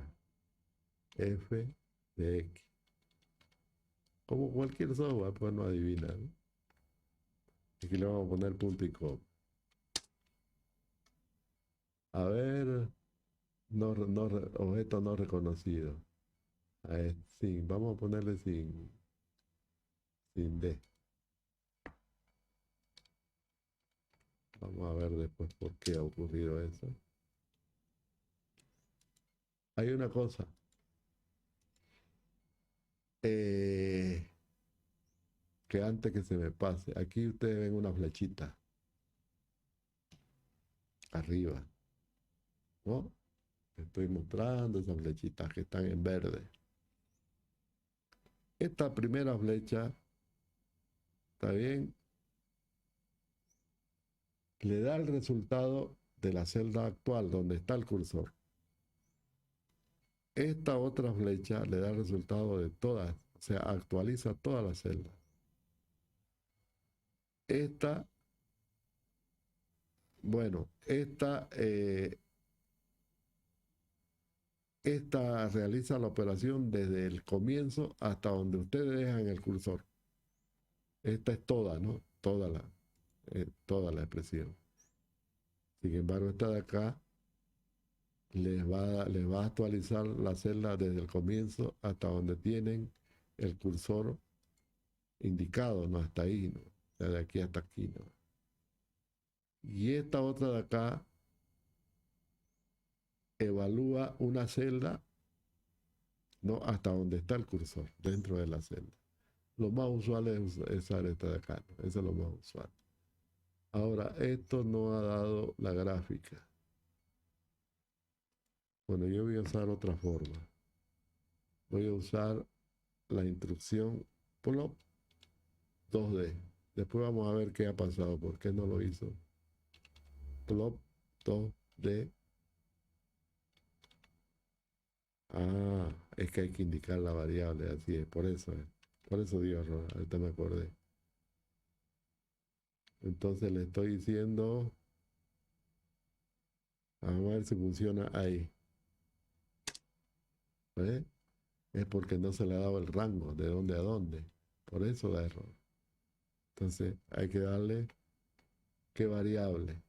F de X. Como cualquier software, pues no adivina, ¿no? Aquí le vamos a poner punto y coma. A ver, objeto no reconocido. A ver, sin, vamos a ponerle sin D. Vamos a ver después por qué ha ocurrido eso. Hay una cosa. Que antes que se me pase, aquí ustedes ven una flechita arriba, ¿no? Estoy mostrando esas flechitas que están en verde. Esta primera flecha, ¿está bien? Le da el resultado de la celda actual donde está el cursor. Esta otra flecha le da el resultado de todas, o sea, actualiza todas las celdas. Esta, bueno, esta realiza la operación desde el comienzo hasta donde ustedes dejan el cursor. Esta es toda, ¿no? Toda la expresión. Sin embargo, esta de acá les va a actualizar la celda desde el comienzo hasta donde tienen el cursor indicado, ¿no? Hasta ahí, ¿no? O sea, de aquí hasta aquí, ¿no? Y esta otra de acá evalúa una celda, ¿no? Hasta donde está el cursor, dentro de la celda. Lo más usual es usar esta de acá, ¿no? Eso es lo más usual. Ahora, esto no ha dado la gráfica. Bueno, yo voy a usar otra forma. Voy a usar la instrucción plop 2D. Después vamos a ver qué ha pasado, por qué no lo hizo. Plop 2D. Ah, es que hay que indicar la variable, así es, por eso es. Por eso dio error, ahorita me acordé. Entonces le estoy diciendo, vamos a ver si funciona ahí. ¿Ves? Es porque no se le ha dado el rango, de dónde a dónde. Por eso da error. Entonces hay que darle qué variable.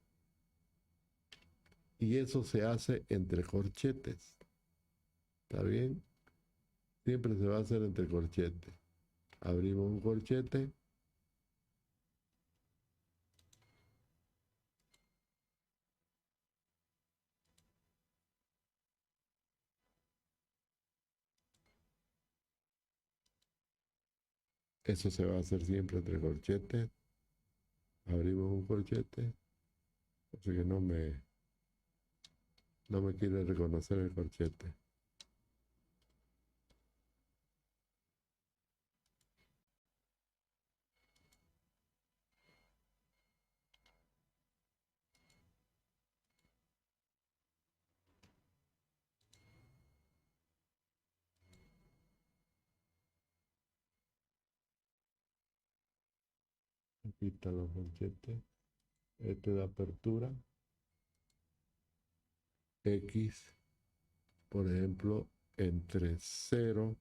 Y eso se hace entre corchetes. ¿Está bien? Siempre se va a hacer entre corchetes. Abrimos un corchete. Eso se va a hacer siempre entre corchetes. Abrimos un corchete. Así que no me quiere reconocer el corchete. Aquí están los corchetes. Este de apertura. X, por ejemplo, entre 0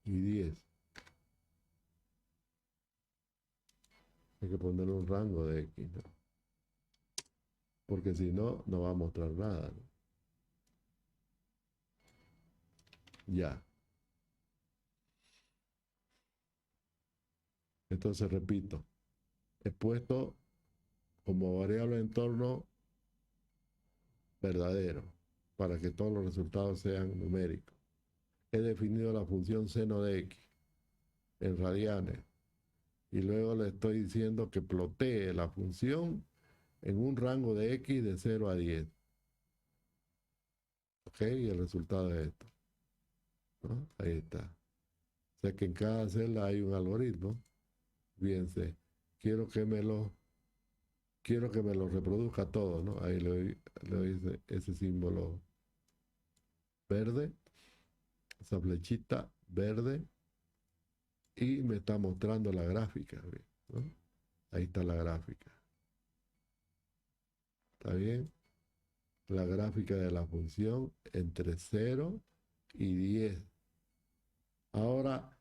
y 10. Hay que poner un rango de X, ¿no? Porque si no, no va a mostrar nada, ¿no? Ya. Entonces, repito, he puesto como variable entorno verdadero para que todos los resultados sean numéricos. He definido la función seno de X en radianes y luego le estoy diciendo que plotee la función en un rango de X de 0 a 10. ¿Ok? Y el resultado es esto, ¿no? Ahí está. O sea que en cada celda hay un algoritmo. Fíjense, quiero que me lo, quiero que me lo reproduzca todo, ¿no? Ahí le doy ese símbolo verde, esa flechita verde, y me está mostrando la gráfica, ¿no? Ahí está la gráfica. ¿Está bien? La gráfica de la función entre 0 y 10. Ahora,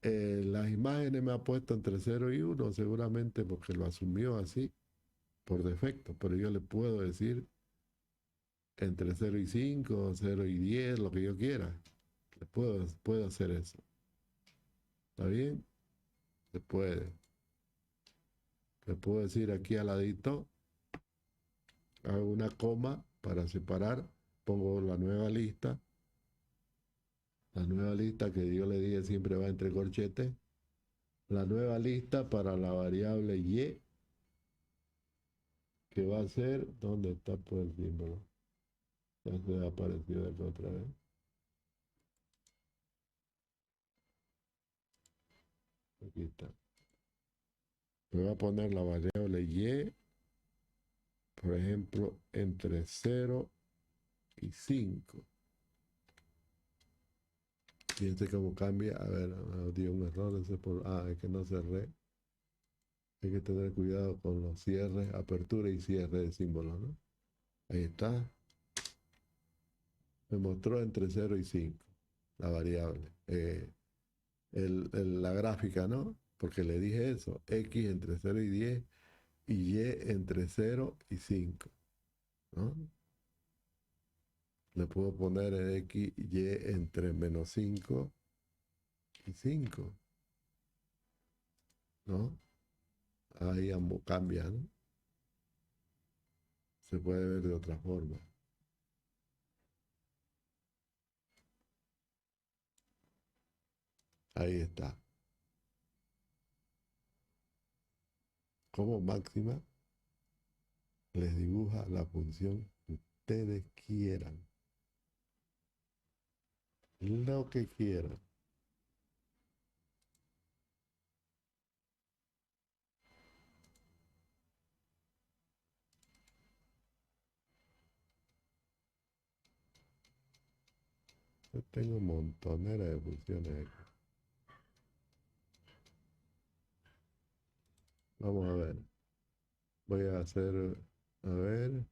las imágenes me ha puesto entre 0 y 1, seguramente porque lo asumió así por defecto, pero yo le puedo decir entre 0 y 5, 0 y 10, lo que yo quiera. Puedo hacer eso. ¿Está bien? Se puede. Le puedo decir aquí al ladito, hago una coma para separar, pongo la nueva lista que yo le dije siempre va entre corchetes, la nueva lista para la variable y, que va a ser, ¿dónde está por el símbolo? Ya se apareció de acá otra vez. Aquí está. Me va a poner la variable y, por ejemplo, entre 0 y 5. Fíjense cómo cambia. A ver, dio un error. Ese por, es que no cerré. Hay que tener cuidado con los cierres, apertura y cierre de símbolos, ¿no? Ahí está. Me mostró entre 0 y 5 la variable. La gráfica, ¿no? Porque le dije eso. X entre 0 y 10 y Y entre 0 y 5, ¿no? Le puedo poner el X y Y entre menos 5 y 5, ¿no? Ahí ambos cambian, ¿no? Se puede ver de otra forma. Ahí está. Como máxima les dibuja la función que ustedes quieran. Lo que quieran. Yo tengo montonera de funciones aquí. Vamos a ver. Voy a hacer, a ver.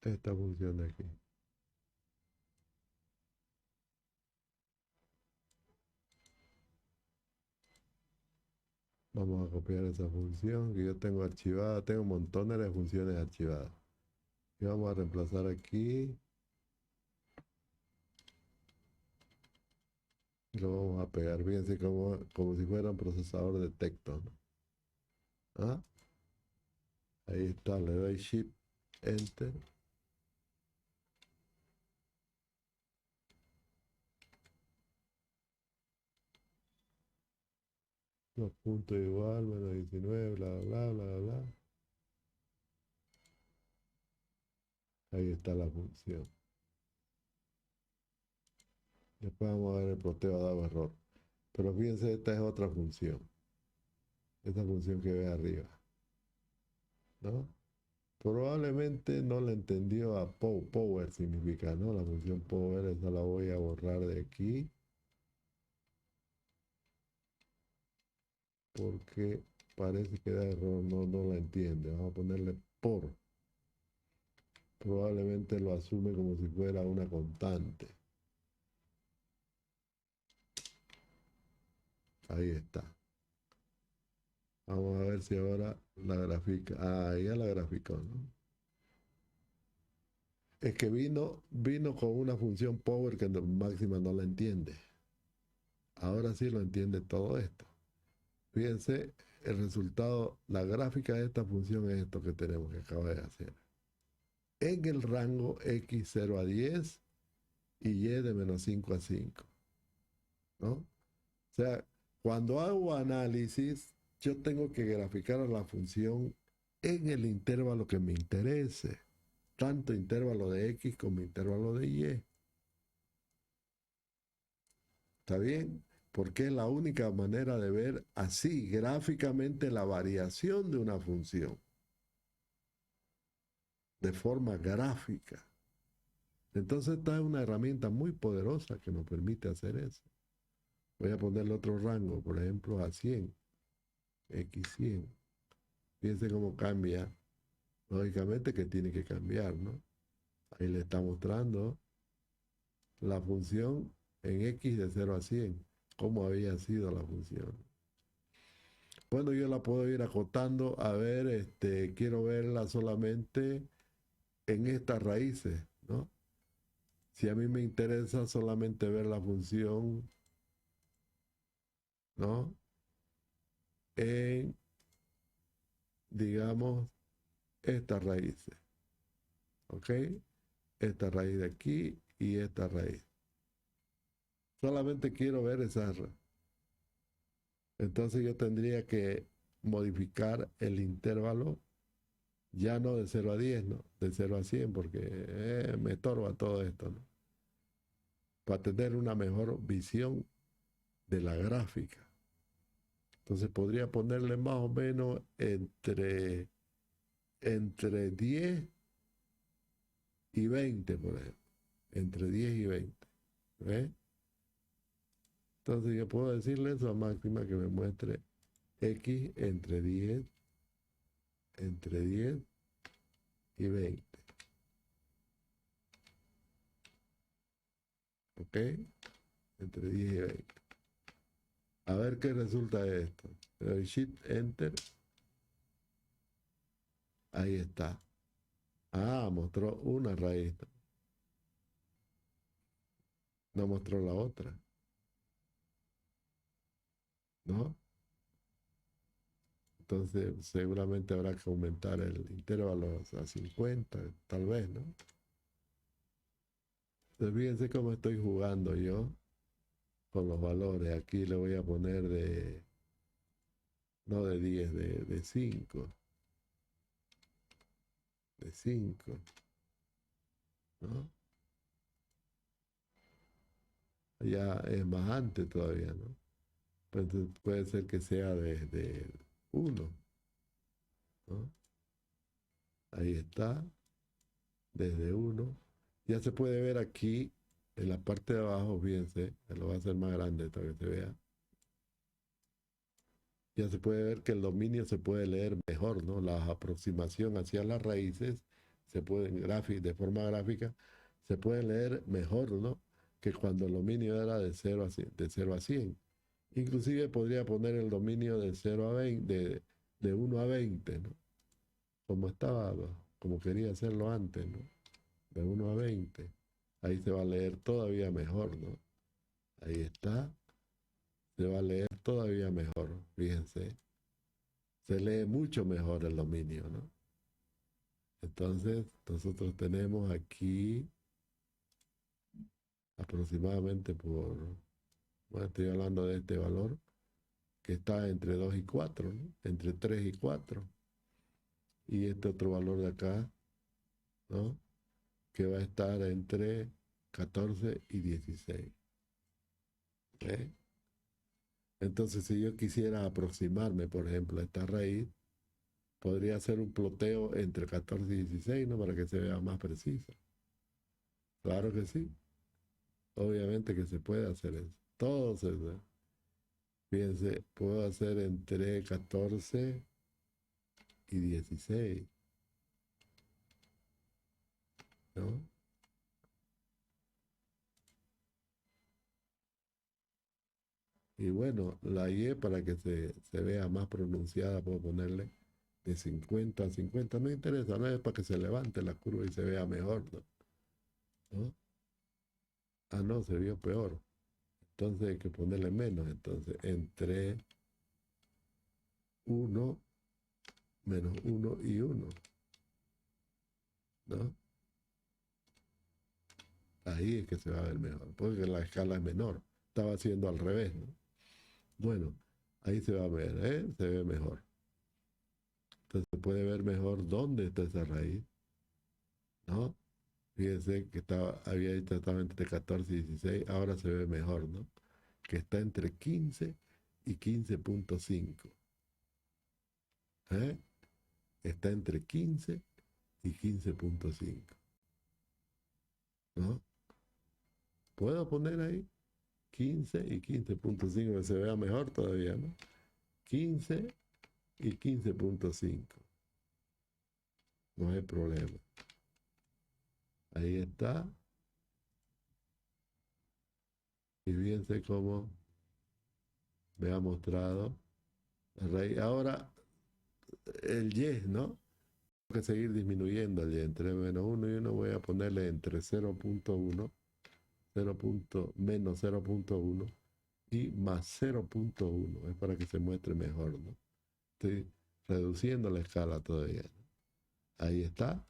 Esta función de aquí. Vamos a copiar esa función que yo tengo archivada. Tengo montones de funciones archivadas. Y vamos a reemplazar aquí. Y lo vamos a pegar. Fíjense como si fuera un procesador de texto, ¿no? ¿Ah? Ahí está. Le doy Shift, Enter. Los puntos igual, menos 19, bla, bla, bla, bla, bla. Ahí está la función. Después vamos a ver el ploteo dado error. Pero fíjense, esta es otra función. Esta función que ve arriba, ¿no? Probablemente no le entendió a power significa, ¿no? La función power, esa la voy a borrar de aquí. Porque parece que da error, no la entiende. Vamos a ponerle por. Probablemente lo asume como si fuera una constante. Ahí está. Vamos a ver si ahora la grafica. Ah, ya la graficó, ¿no? Es que vino con una función power que máxima no la entiende. Ahora sí lo entiende todo esto. Fíjense, el resultado, la gráfica de esta función es esto que tenemos que acaba de hacer. En el rango x 0 a 10 y y de menos 5 a 5, ¿no? O sea, cuando hago análisis, yo tengo que graficar a la función en el intervalo que me interese, tanto intervalo de x como intervalo de y. ¿Está bien? Porque es la única manera de ver así gráficamente la variación de una función, de forma gráfica. Entonces esta es una herramienta muy poderosa que nos permite hacer eso. Voy a ponerle otro rango, por ejemplo, a 100, x100. Fíjense cómo cambia. Lógicamente que tiene que cambiar, ¿no? Ahí le está mostrando la función en x de 0 a 100, cómo había sido la función. Bueno, yo la puedo ir acotando. A ver, quiero verla solamente en estas raíces, ¿no? Si a mí me interesa solamente ver la función, ¿no? En, digamos, estas raíces, ¿ok? Esta raíz de aquí y esta raíz. Solamente quiero ver esas. Entonces yo tendría que modificar el intervalo, ya no de 0 a 10, ¿no? De 0 a 100, porque me estorba todo esto, ¿no? Para tener una mejor visión de la gráfica. Entonces podría ponerle más o menos entre 10 y 20, por ejemplo. Entre 10 y 20. ¿Ves? Entonces yo puedo decirle eso a máxima que me muestre x entre 10 y 20. ¿Ok? Entre 10 y 20. A ver qué resulta de esto. Le doy Shift Enter. Ahí está. Ah, mostró una raíz. No mostró la otra. ¿No? Entonces seguramente habrá que aumentar el intervalo a 50, tal vez, ¿no? Entonces fíjense cómo estoy jugando yo con los valores. Aquí le voy a poner no de 10, de 5. De 5, ¿no? Ya es más antes todavía, ¿no? Pues entonces puede ser que sea desde 1, ¿no? Ahí está, desde 1. Ya se puede ver aquí, en la parte de abajo, fíjense, lo voy a hacer más grande para que se vea. Ya se puede ver que el dominio se puede leer mejor, ¿no? La aproximación hacia las raíces se pueden de forma gráfica, se puede leer mejor, ¿no? Que cuando el dominio era de 0 a 100, de 0 a 100. Inclusive podría poner el dominio de 0 a 20, de 1 a 20, ¿no? Como estaba, como quería hacerlo antes, ¿no? De 1 a 20. Ahí se va a leer todavía mejor, ¿no? Ahí está. Se va a leer todavía mejor, fíjense. Se lee mucho mejor el dominio, ¿no? Entonces, nosotros tenemos aquí aproximadamente bueno, estoy hablando de este valor, que está entre 2 y 4, ¿no? Entre 3 y 4. Y este otro valor de acá, ¿no? Que va a estar entre 14 y 16. ¿Eh? Entonces, si yo quisiera aproximarme, por ejemplo, a esta raíz, podría hacer un ploteo entre 14 y 16, ¿no? Para que se vea más preciso. Claro que sí. Obviamente que se puede hacer eso. Todo se da. Fíjense, puedo hacer entre 14 y 16, ¿no? Y bueno, la Y para que se vea más pronunciada, puedo ponerle de 50 a 50. No interesa, no es para que se levante la curva y se vea mejor, ¿no? ¿No? Ah, no, se vio peor. Entonces hay que ponerle menos. Entonces, entre 1 menos 1 y 1, ¿no? Ahí es que se va a ver mejor, porque la escala es menor. Estaba haciendo al revés, ¿no? Bueno, ahí se va a ver, ¿eh? Se ve mejor. Entonces se puede ver mejor dónde está esa raíz, ¿no? Fíjense que había dicho estaba entre 14 y 16, ahora se ve mejor, ¿no? Que está entre 15 y 15.5. ¿Eh? Está entre 15 y 15.5, ¿no? Puedo poner ahí 15 y 15.5 que se vea mejor todavía, ¿no? 15 y 15.5. No hay problema. Ahí está. Y fíjense cómo me ha mostrado la raíz. Ahora, el y, ¿no? Tengo que seguir disminuyendo el y. Entre menos 1 y 1 voy a ponerle entre 0.1, menos 0.1 y más 0.1. Es para que se muestre mejor, ¿no? Estoy reduciendo la escala todavía, ¿no? Ahí está.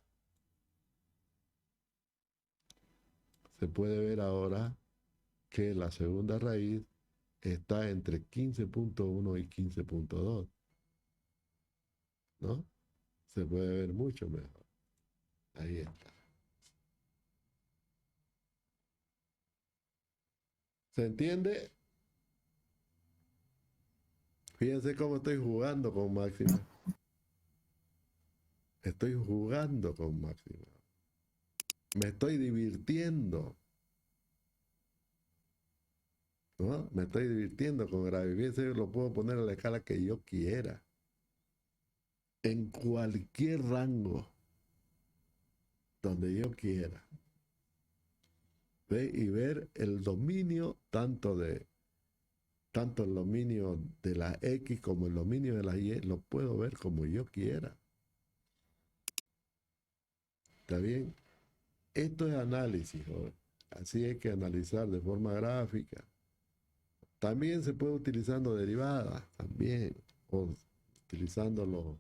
Se puede ver ahora que la segunda raíz está entre 15.1 y 15.2, ¿no? Se puede ver mucho mejor. Ahí está. ¿Se entiende? Fíjense cómo estoy jugando con máxima. Estoy jugando con máxima. Me estoy divirtiendo, ¿no? Me estoy divirtiendo con grave. Fíjense, lo puedo poner a la escala que yo quiera. En cualquier rango, donde yo quiera. ¿Ve? Y ver el dominio tanto el dominio de la X como el dominio de la Y, lo puedo ver como yo quiera. ¿Está bien? Esto es análisis, joven. Así hay que analizar de forma gráfica. También se puede utilizando derivadas, también, o utilizando lo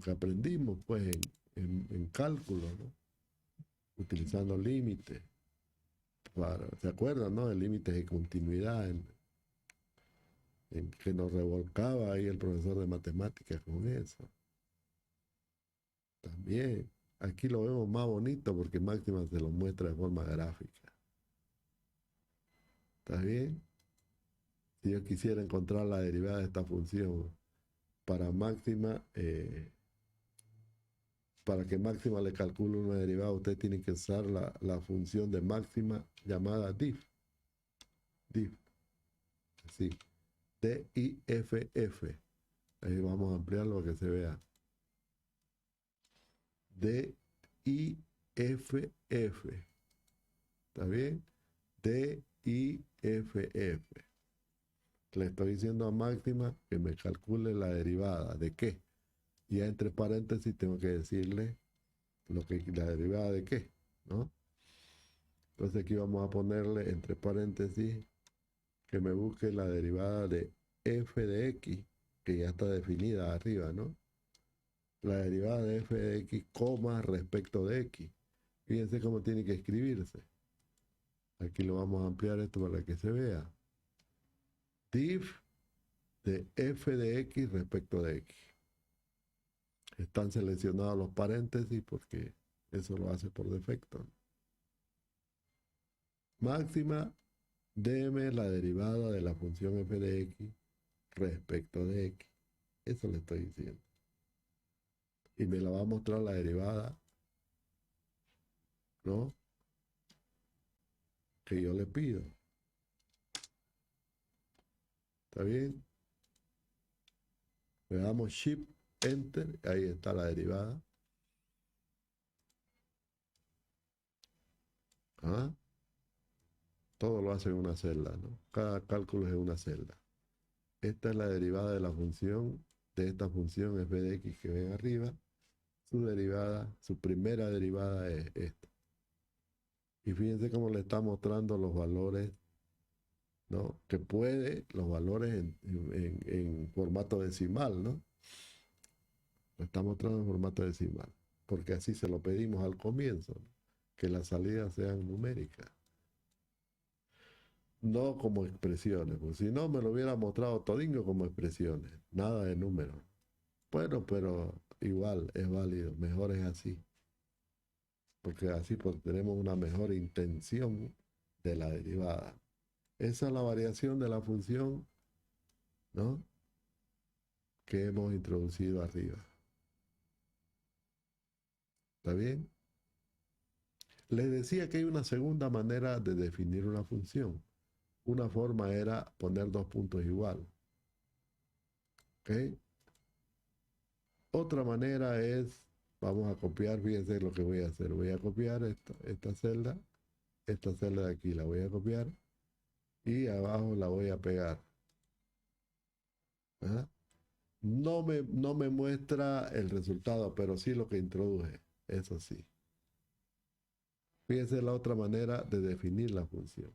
que aprendimos pues en cálculo, ¿no? Utilizando límites. ¿Se acuerdan, no? El límite de continuidad en que nos revolcaba ahí el profesor de matemáticas con eso. También, aquí lo vemos más bonito porque máxima se lo muestra de forma gráfica. ¿Está bien? Si yo quisiera encontrar la derivada de esta función para máxima, para que máxima le calcule una derivada, usted tiene que usar la función de máxima llamada diff. Diff. Así. D-I-F-F. Ahí vamos a ampliarlo para que se vea. D-I-F-F. ¿Está bien? D-I-F-F. Le estoy diciendo a máxima que me calcule la derivada. ¿De qué? Y entre paréntesis tengo que decirle la derivada de qué, ¿no? Entonces aquí vamos a ponerle entre paréntesis que me busque la derivada de f de x, que ya está definida arriba, ¿no? La derivada de f de x, coma, respecto de x. Fíjense cómo tiene que escribirse. Aquí lo vamos a ampliar esto para que se vea. Diff de f de x respecto de x. Están seleccionados los paréntesis porque eso lo hace por defecto. Máxima Deme la derivada de la función f de x respecto de x. Eso le estoy diciendo. Y me la va a mostrar la derivada, ¿no? Que yo le pido. ¿Está bien? Le damos Shift, Enter, ahí está la derivada. ¿Ah? Todo lo hace en una celda, ¿no? Cada cálculo es en una celda. Esta es la derivada de la función, de esta función f de x que ven arriba. Su derivada, su primera derivada es esta. Y fíjense cómo le está mostrando los valores, ¿no? Que puede, los valores en formato decimal, ¿no? Lo está mostrando en formato decimal. Porque así se lo pedimos al comienzo, ¿no? Que las salidas sean numéricas. No como expresiones, porque si no me lo hubiera mostrado todingo como expresiones, nada de números. Bueno, pero igual es válido, mejor es así, porque así pues, tenemos una mejor intención de la derivada. Esa es la variación de la función, ¿no? Que hemos introducido arriba. ¿Está bien? Les decía que hay una segunda manera de definir una función. Una forma era poner dos puntos igual. ¿Ok? Otra manera es, vamos a copiar, fíjense lo que voy a hacer. Voy a copiar esta celda de aquí la voy a copiar y abajo la voy a pegar. ¿Ah? No me muestra el resultado, pero sí lo que introduje, eso sí. Fíjense la otra manera de definir la función.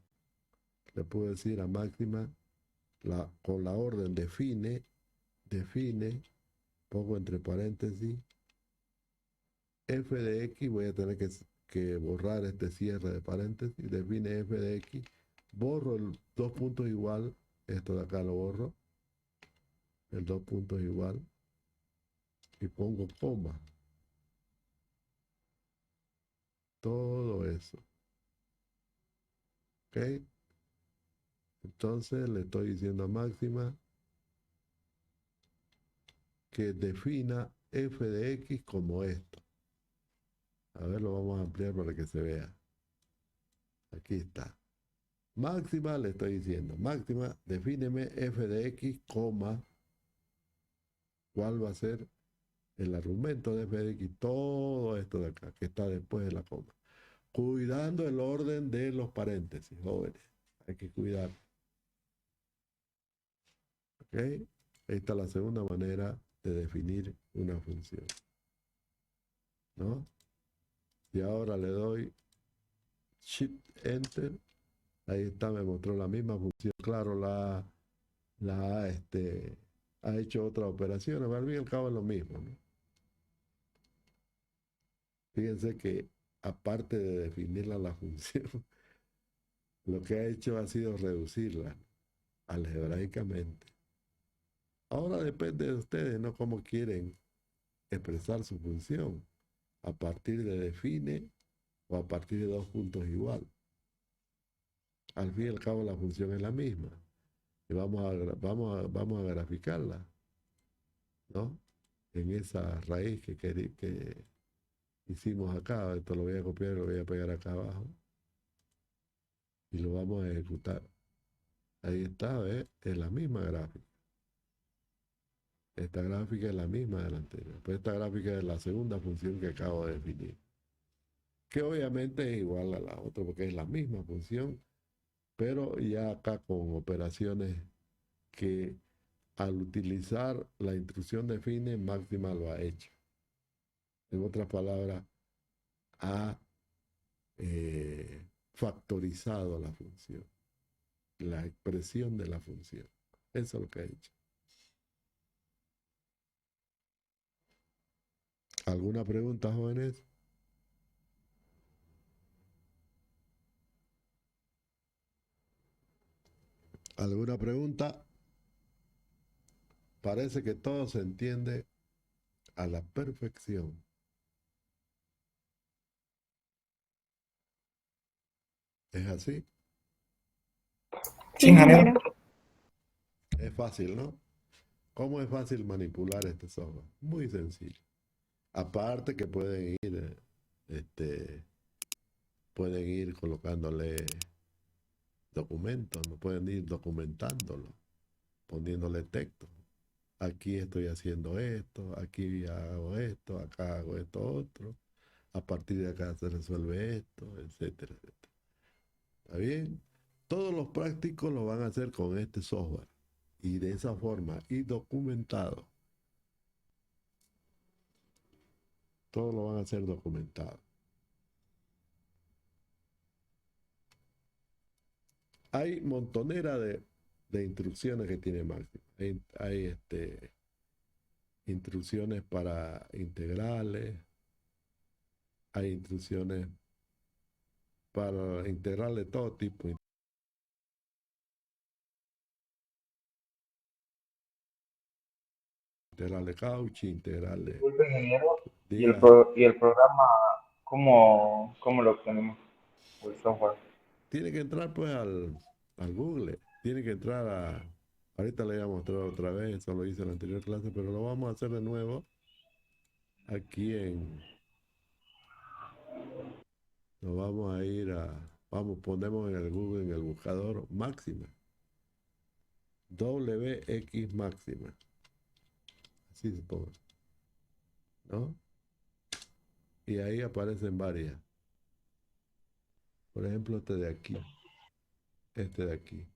Le puedo decir a máxima, con la orden define, pongo entre paréntesis, f de x, voy a tener que borrar este cierre de paréntesis, define f de x, borro el dos puntos igual, esto de acá lo borro, el dos puntos igual, y pongo coma, todo eso, ¿ok? Entonces le estoy diciendo a máxima que defina f de x como esto. A ver, lo vamos a ampliar para que se vea. Aquí está. Máxima le estoy diciendo, máxima, defíneme f de x, coma, ¿cuál va a ser el argumento de f de x? Todo esto de acá, que está después de la coma. Cuidando el orden de los paréntesis, jóvenes. Hay que cuidar. ¿Ok? Ahí está la segunda manera de definir una función, ¿no? Y ahora le doy Shift Enter. Ahí está, me mostró la misma función. Claro, ha hecho otras operaciones, pero al fin y al cabo es lo mismo, ¿no? Fíjense que aparte de definirla la función, lo que ha hecho ha sido reducirla algebraicamente. Ahora depende de ustedes, ¿no? Cómo quieren expresar su función. A partir de define o a partir de dos puntos igual. Al fin y al cabo la función es la misma. Y vamos a graficarla, ¿no? En esa raíz que hicimos acá. Esto lo voy a copiar y lo voy a pegar acá abajo. Y lo vamos a ejecutar. Ahí está, ¿ves? Es la misma gráfica. Esta gráfica es la misma de la anterior. Pues esta gráfica es la segunda función que acabo de definir. Que obviamente es igual a la otra porque es la misma función, pero ya acá con operaciones que al utilizar la instrucción define, máxima lo ha hecho. En otras palabras, ha factorizado la función, la expresión de la función. Eso es lo que ha hecho. ¿Alguna pregunta, jóvenes? ¿Alguna pregunta? Parece que todo se entiende a la perfección. ¿Es así? Sí, ingeniero. Es fácil, ¿no? ¿Cómo es fácil manipular este software? Muy sencillo. Aparte que pueden ir colocándole documentos, no pueden ir documentándolo, poniéndole texto. Aquí estoy haciendo esto, aquí hago esto, acá hago esto otro, a partir de acá se resuelve esto, etcétera, etcétera. ¿Está bien? Todos los prácticos lo van a hacer con este software y de esa forma y documentado. Todos lo van a hacer documentado. Hay montonera de instrucciones que tiene Máximo. Hay instrucciones para integrales, hay instrucciones para integrales de todo tipo, integrales Cauchy, integrales. Disculpe, ingeniero, Diga, y el programa, ¿cómo lo obtenemos? O el software. tiene que entrar pues al Google, tiene que entrar ahorita le voy a mostrar otra vez, eso lo hice en la anterior clase, pero lo vamos a hacer de nuevo aquí nos vamos a ir ponemos en el Google, en el buscador máxima, WX máxima, así se pone, ¿no? Y ahí aparecen varias, por ejemplo este de aquí,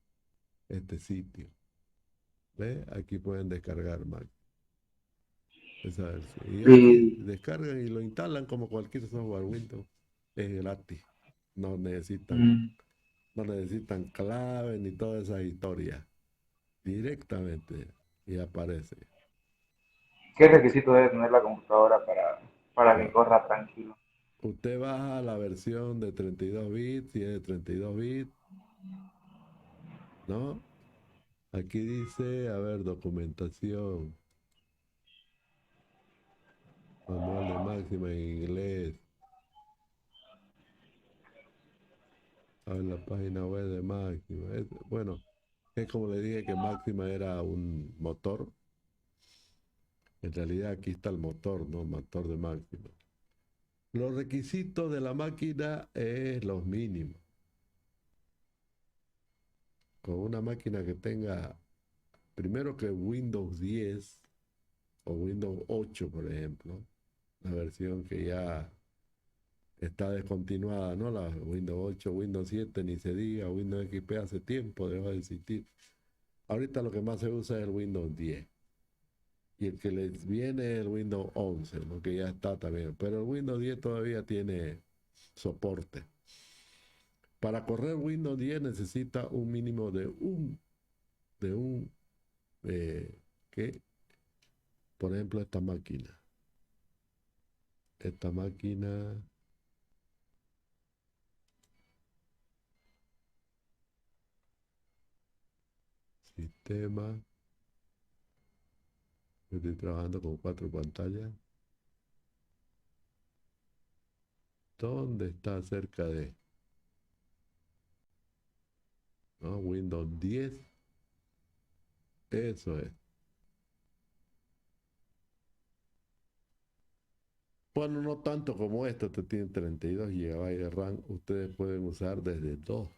este sitio, ¿ve? Aquí pueden descargar Mac, esa versión. Y aquí Y, descargan y lo instalan como cualquier software Windows, es gratis, no necesitan, mm, no necesitan clave ni todas esas historias, directamente y aparece. ¿Qué requisito debe tener la computadora para que Bueno, corra tranquilo? usted baja la versión de 32 bits, si es de 32 bits, ¿no? Aquí dice, a ver, documentación, manual de máxima en inglés, a ver la página web de máxima. Bueno, es como le dije que máxima era un motor. En realidad aquí está el motor, ¿no? Motor de máxima. Los requisitos de la máquina es los mínimos. Con una máquina que tenga, primero que Windows 10 o Windows 8, por ejemplo, la versión que ya está descontinuada, ¿no? La Windows 8, Windows 7, ni se diga, Windows XP hace tiempo dejó de existir. Ahorita lo que más se usa es el Windows 10. Y el que les viene es el Windows 11, ¿no? Que ya está también. Pero el Windows 10 todavía tiene soporte. Para correr Windows 10 necesita un mínimo de un, ¿qué? Por ejemplo, esta máquina, sistema, estoy trabajando con 4 pantallas. ¿Dónde está cerca de, ¿no? Windows 10? Eso es. Bueno, no tanto como este tiene 32 GB de RAM, ustedes pueden usar desde 2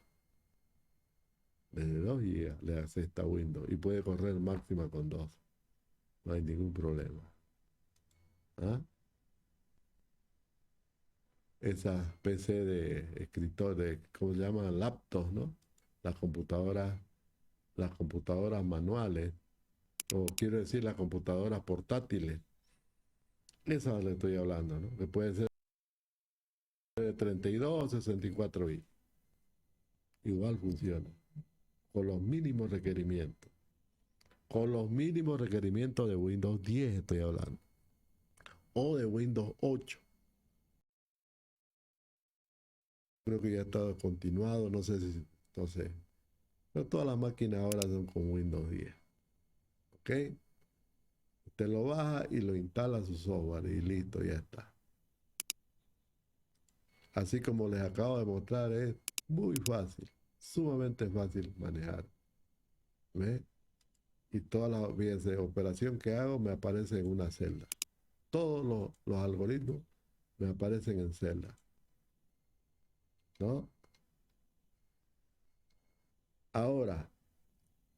GB le acepta Windows y puede correr máxima con 2, no hay ningún problema. ¿Ah? Esas PC de escritorio, ¿cómo se llaman? Laptops, ¿no? Las computadoras manuales, o quiero decir las computadoras portátiles, esas le estoy hablando, ¿no? Que pueden ser de 32 o 64 bits, igual funciona, con los mínimos requerimientos. Con los mínimos requerimientos de Windows 10 estoy hablando. O de Windows 8. Creo que ya está continuado, no sé si, no sé. Pero todas las máquinas ahora son con Windows 10. ¿Ok? Usted lo baja y lo instala a su software y listo, ya está. Así como les acabo de mostrar, es muy fácil, sumamente fácil manejar. ¿Ve? Y toda la operación que hago me aparece en una celda. Todos los algoritmos me aparecen en celda, ¿no? Ahora,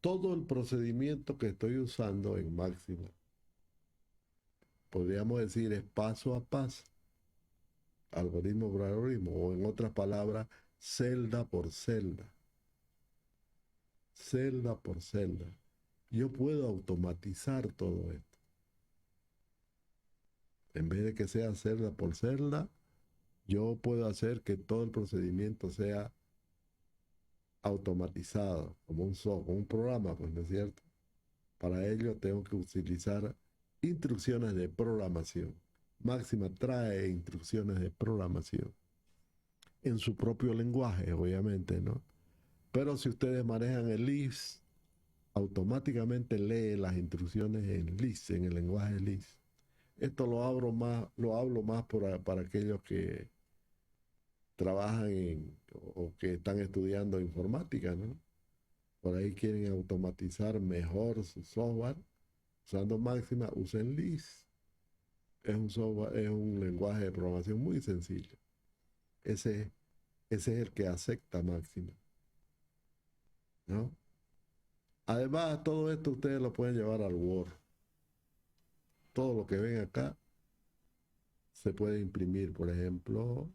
todo el procedimiento que estoy usando en Máxima, podríamos decir, es paso a paso, algoritmo por algoritmo, o en otras palabras, celda por celda. Celda por celda. Yo puedo automatizar todo esto. En vez de que sea celda por celda, yo puedo hacer que todo el procedimiento sea automatizado, como un software, como un programa, pues, ¿no es cierto? Para ello tengo que utilizar instrucciones de programación. Máxima trae instrucciones de programación en su propio lenguaje, obviamente, ¿no? Pero si ustedes manejan el Lisp, automáticamente lee las instrucciones en Lisp, en el lenguaje Lisp. Esto lo hablo más para aquellos que trabajan o que están estudiando informática, ¿no? Por ahí quieren automatizar mejor su software. Usando Máxima, usen Lisp. Es un software, es un lenguaje de programación muy sencillo. Ese es el que acepta Máxima, ¿no? Además, todo esto ustedes lo pueden llevar al Word. Todo lo que ven acá se puede imprimir. Por ejemplo,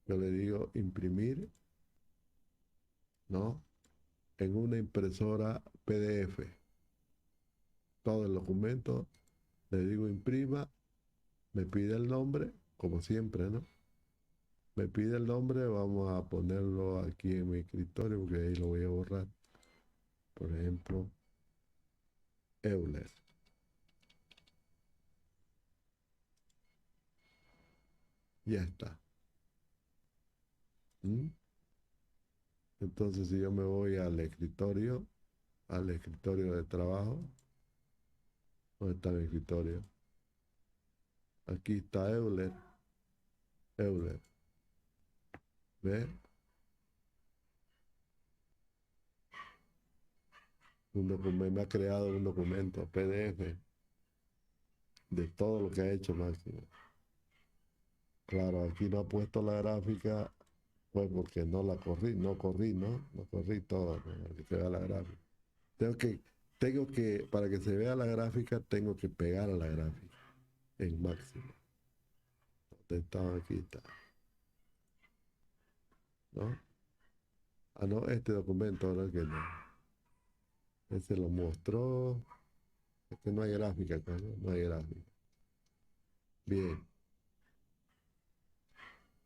yo le digo imprimir, ¿no? En una impresora PDF. Todo el documento, le digo imprima, me pide el nombre, como siempre, ¿no? Me pide el nombre, vamos a ponerlo aquí en mi escritorio porque ahí lo voy a borrar. Por ejemplo, Euler. Ya está. ¿Mm? Entonces, si yo me voy al escritorio de trabajo, ¿dónde está mi escritorio? Aquí está Euler. Euler. ¿Ve? Me ha creado un documento PDF de todo lo que ha hecho Máximo. Claro, aquí no ha puesto la gráfica, pues porque no la corrí, no corrí, ¿no? No corrí todo, ¿no? Para que se vea la gráfica. Tengo que, para que se vea la gráfica, tengo que pegar a la gráfica en Máximo. ¿Dónde está? Aquí está. ¿No? Ah, no, este documento, ahora que no. Ese lo mostró. Es que no hay gráfica acá, ¿no? No hay gráfica. Bien.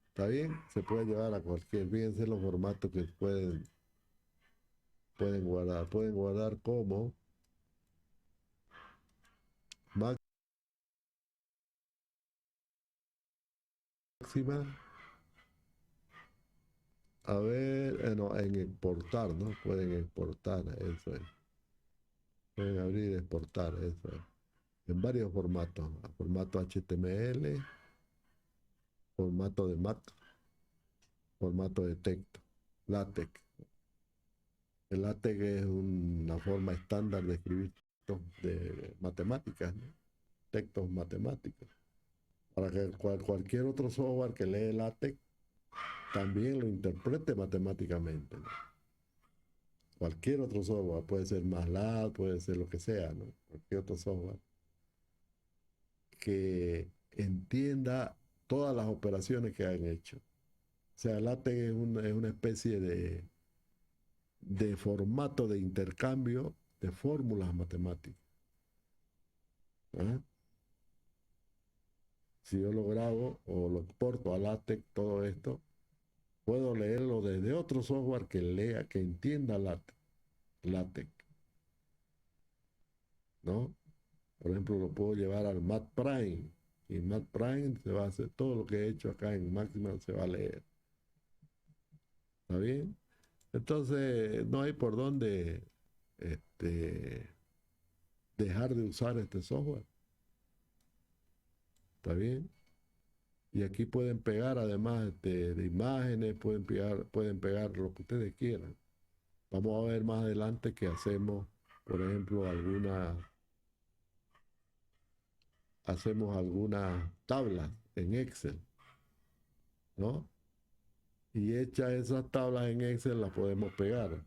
¿Está bien? Se puede llevar a cualquier. Fíjense los formatos que pueden guardar. Pueden guardar como Máxima. A ver, no, en exportar, ¿no? Pueden exportar, eso es. Pueden abrir y exportar, eso es. En varios formatos. Formato HTML, formato de Mac, formato de texto, LaTeX. El LaTeX es una forma estándar de escribir textos de matemáticas, ¿no? Textos matemáticos. Para que cualquier otro software que lee LaTeX también lo interprete matemáticamente, ¿no? Cualquier otro software, puede ser MATLAB, puede ser lo que sea, ¿no? Cualquier otro software que entienda todas las operaciones que han hecho. O sea, LaTeX es una especie de formato de intercambio de fórmulas matemáticas. ¿Ah? Si yo lo grabo o lo exporto a LaTeX, todo esto, puedo leerlo desde otro software que lea, que entienda LaTeX, ¿no? Por ejemplo, lo puedo llevar al MathPrime. Y en MathPrime se va a hacer todo lo que he hecho acá en Máxima, se va a leer. ¿Está bien? Entonces, no hay por dónde dejar de usar este software. ¿Está bien? Y aquí pueden pegar, además de imágenes, pueden pegar lo que ustedes quieran. Vamos a ver más adelante que hacemos, por ejemplo, algunas tablas en Excel, ¿no? Y hechas esas tablas en Excel las podemos pegar,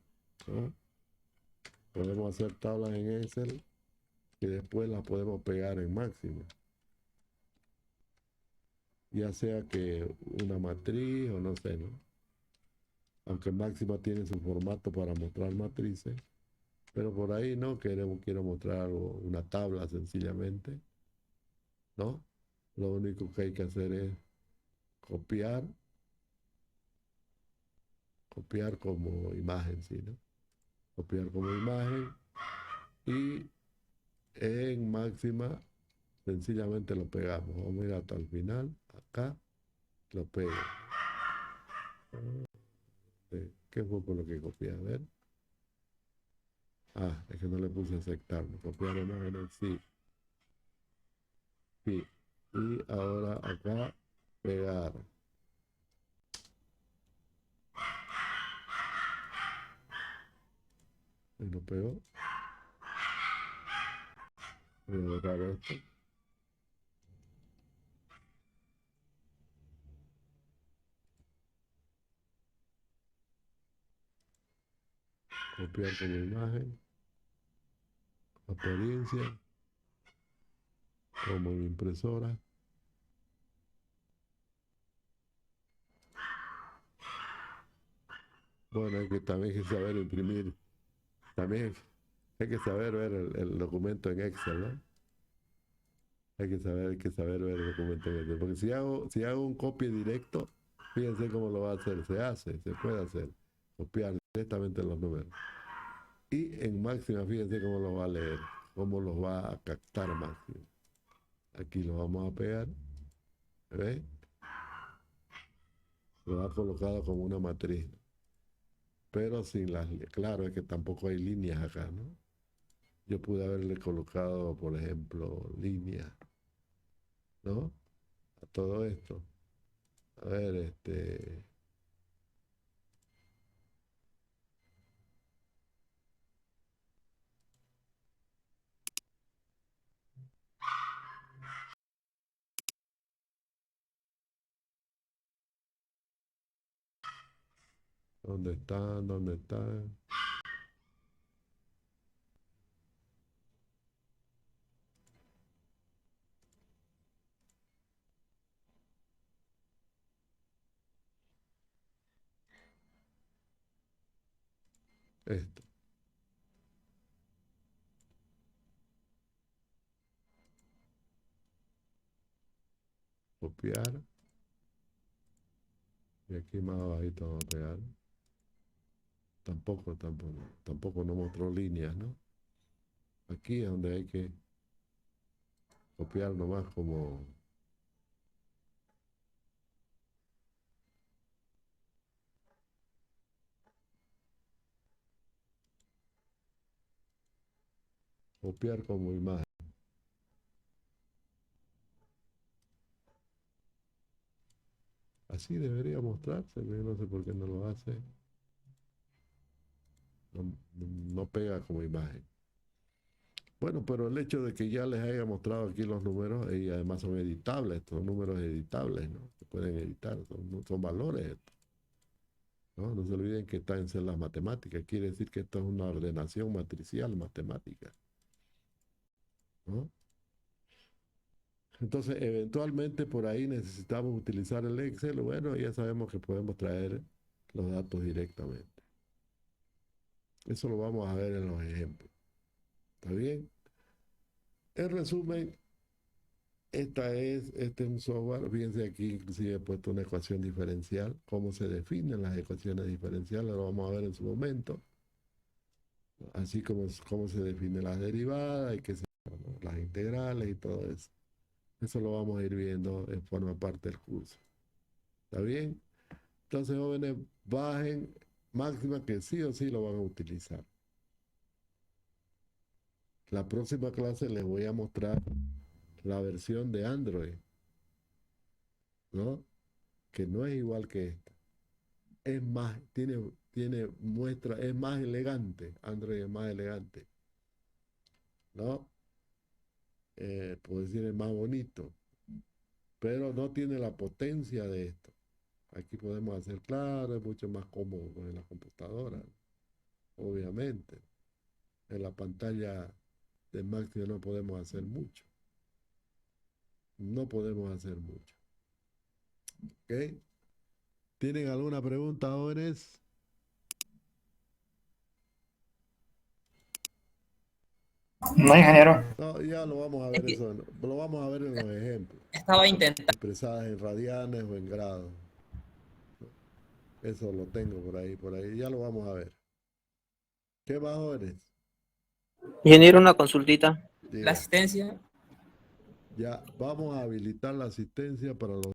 ¿no? Podemos hacer tablas en Excel y después las podemos pegar en Máxima. Ya sea que una matriz o no sé, ¿no? Aunque Máxima tiene su formato para mostrar matrices, pero por ahí no quiero mostrar algo, una tabla sencillamente, ¿no? Lo único que hay que hacer es copiar como imagen, ¿sí, no? Copiar como imagen y en Máxima sencillamente lo pegamos. Vamos a ir hasta el final, acá, lo pego. ¿Qué fue por lo que copié? A ver. Ah, es que no le puse aceptar. Copiar imágenes, sí. Sí. Y ahora acá, pegar. Y lo pego. Voy a borrar esto. Copiar como imagen. Apariencia. Como impresora. Bueno, hay que también saber imprimir. También hay que saber ver el documento en Excel, ¿no? Hay que saber ver el documento en Excel. Porque si hago un copia directo, fíjense cómo lo va a hacer. Se puede hacer. Copiar directamente los números. Y en Máxima, fíjense cómo lo va a leer, cómo los va a captar Máxima. Aquí lo vamos a pegar. ¿Ves? Lo ha colocado como una matriz. Pero sin las... Claro, es que tampoco hay líneas acá, ¿no? Yo pude haberle colocado, por ejemplo, líneas, ¿no? A todo esto. A ver, ¿dónde están? ¿Dónde están? Esto. Copiar. Y aquí más abajito vamos a pegar. Tampoco no mostró líneas, ¿no? Aquí es donde hay que copiar nomás como... Copiar como imagen. Así debería mostrarse, pero no sé por qué no lo hace. No pega como imagen. Bueno, pero el hecho de que ya les haya mostrado aquí los números, y además son editables, estos números editables, ¿no? Se pueden editar, son valores, ¿no? No se olviden que está en celdas matemáticas, quiere decir que esto es una ordenación matricial matemática, ¿no? Entonces, eventualmente por ahí necesitamos utilizar el Excel. Bueno, ya sabemos que podemos traer los datos directamente. Eso lo vamos a ver en los ejemplos. ¿Está bien? En resumen, este es un software. Fíjense aquí, inclusive he puesto una ecuación diferencial. Cómo se definen las ecuaciones diferenciales, lo vamos a ver en su momento. Así como cómo se definen las derivadas y ¿no? Las integrales y todo eso. Eso lo vamos a ir viendo en forma parte del curso. ¿Está bien? Entonces, jóvenes, bajen Máxima, que sí o sí lo van a utilizar. La próxima clase les voy a mostrar la versión de Android, ¿no? Que no es igual que esta. es más, tiene muestra, es más elegante. Android es más elegante, ¿no? Puedo decir, es más bonito, pero no tiene la potencia de esto. Aquí podemos hacer claro, es mucho más cómodo en la computadora, obviamente. En la pantalla de máximo no podemos hacer mucho. No podemos hacer mucho. ¿Ok? ¿Tienen alguna pregunta, jóvenes? No, ingeniero. No, ya lo vamos a Es ver que eso, lo vamos a ver en los ejemplos, estaba intentando. expresadas en radianes o en grados. Eso lo tengo por ahí, ya lo vamos a ver. ¿Qué más, jóvenes? Ingeniero, una consultita. La Diga, asistencia. ya vamos a habilitar la asistencia para los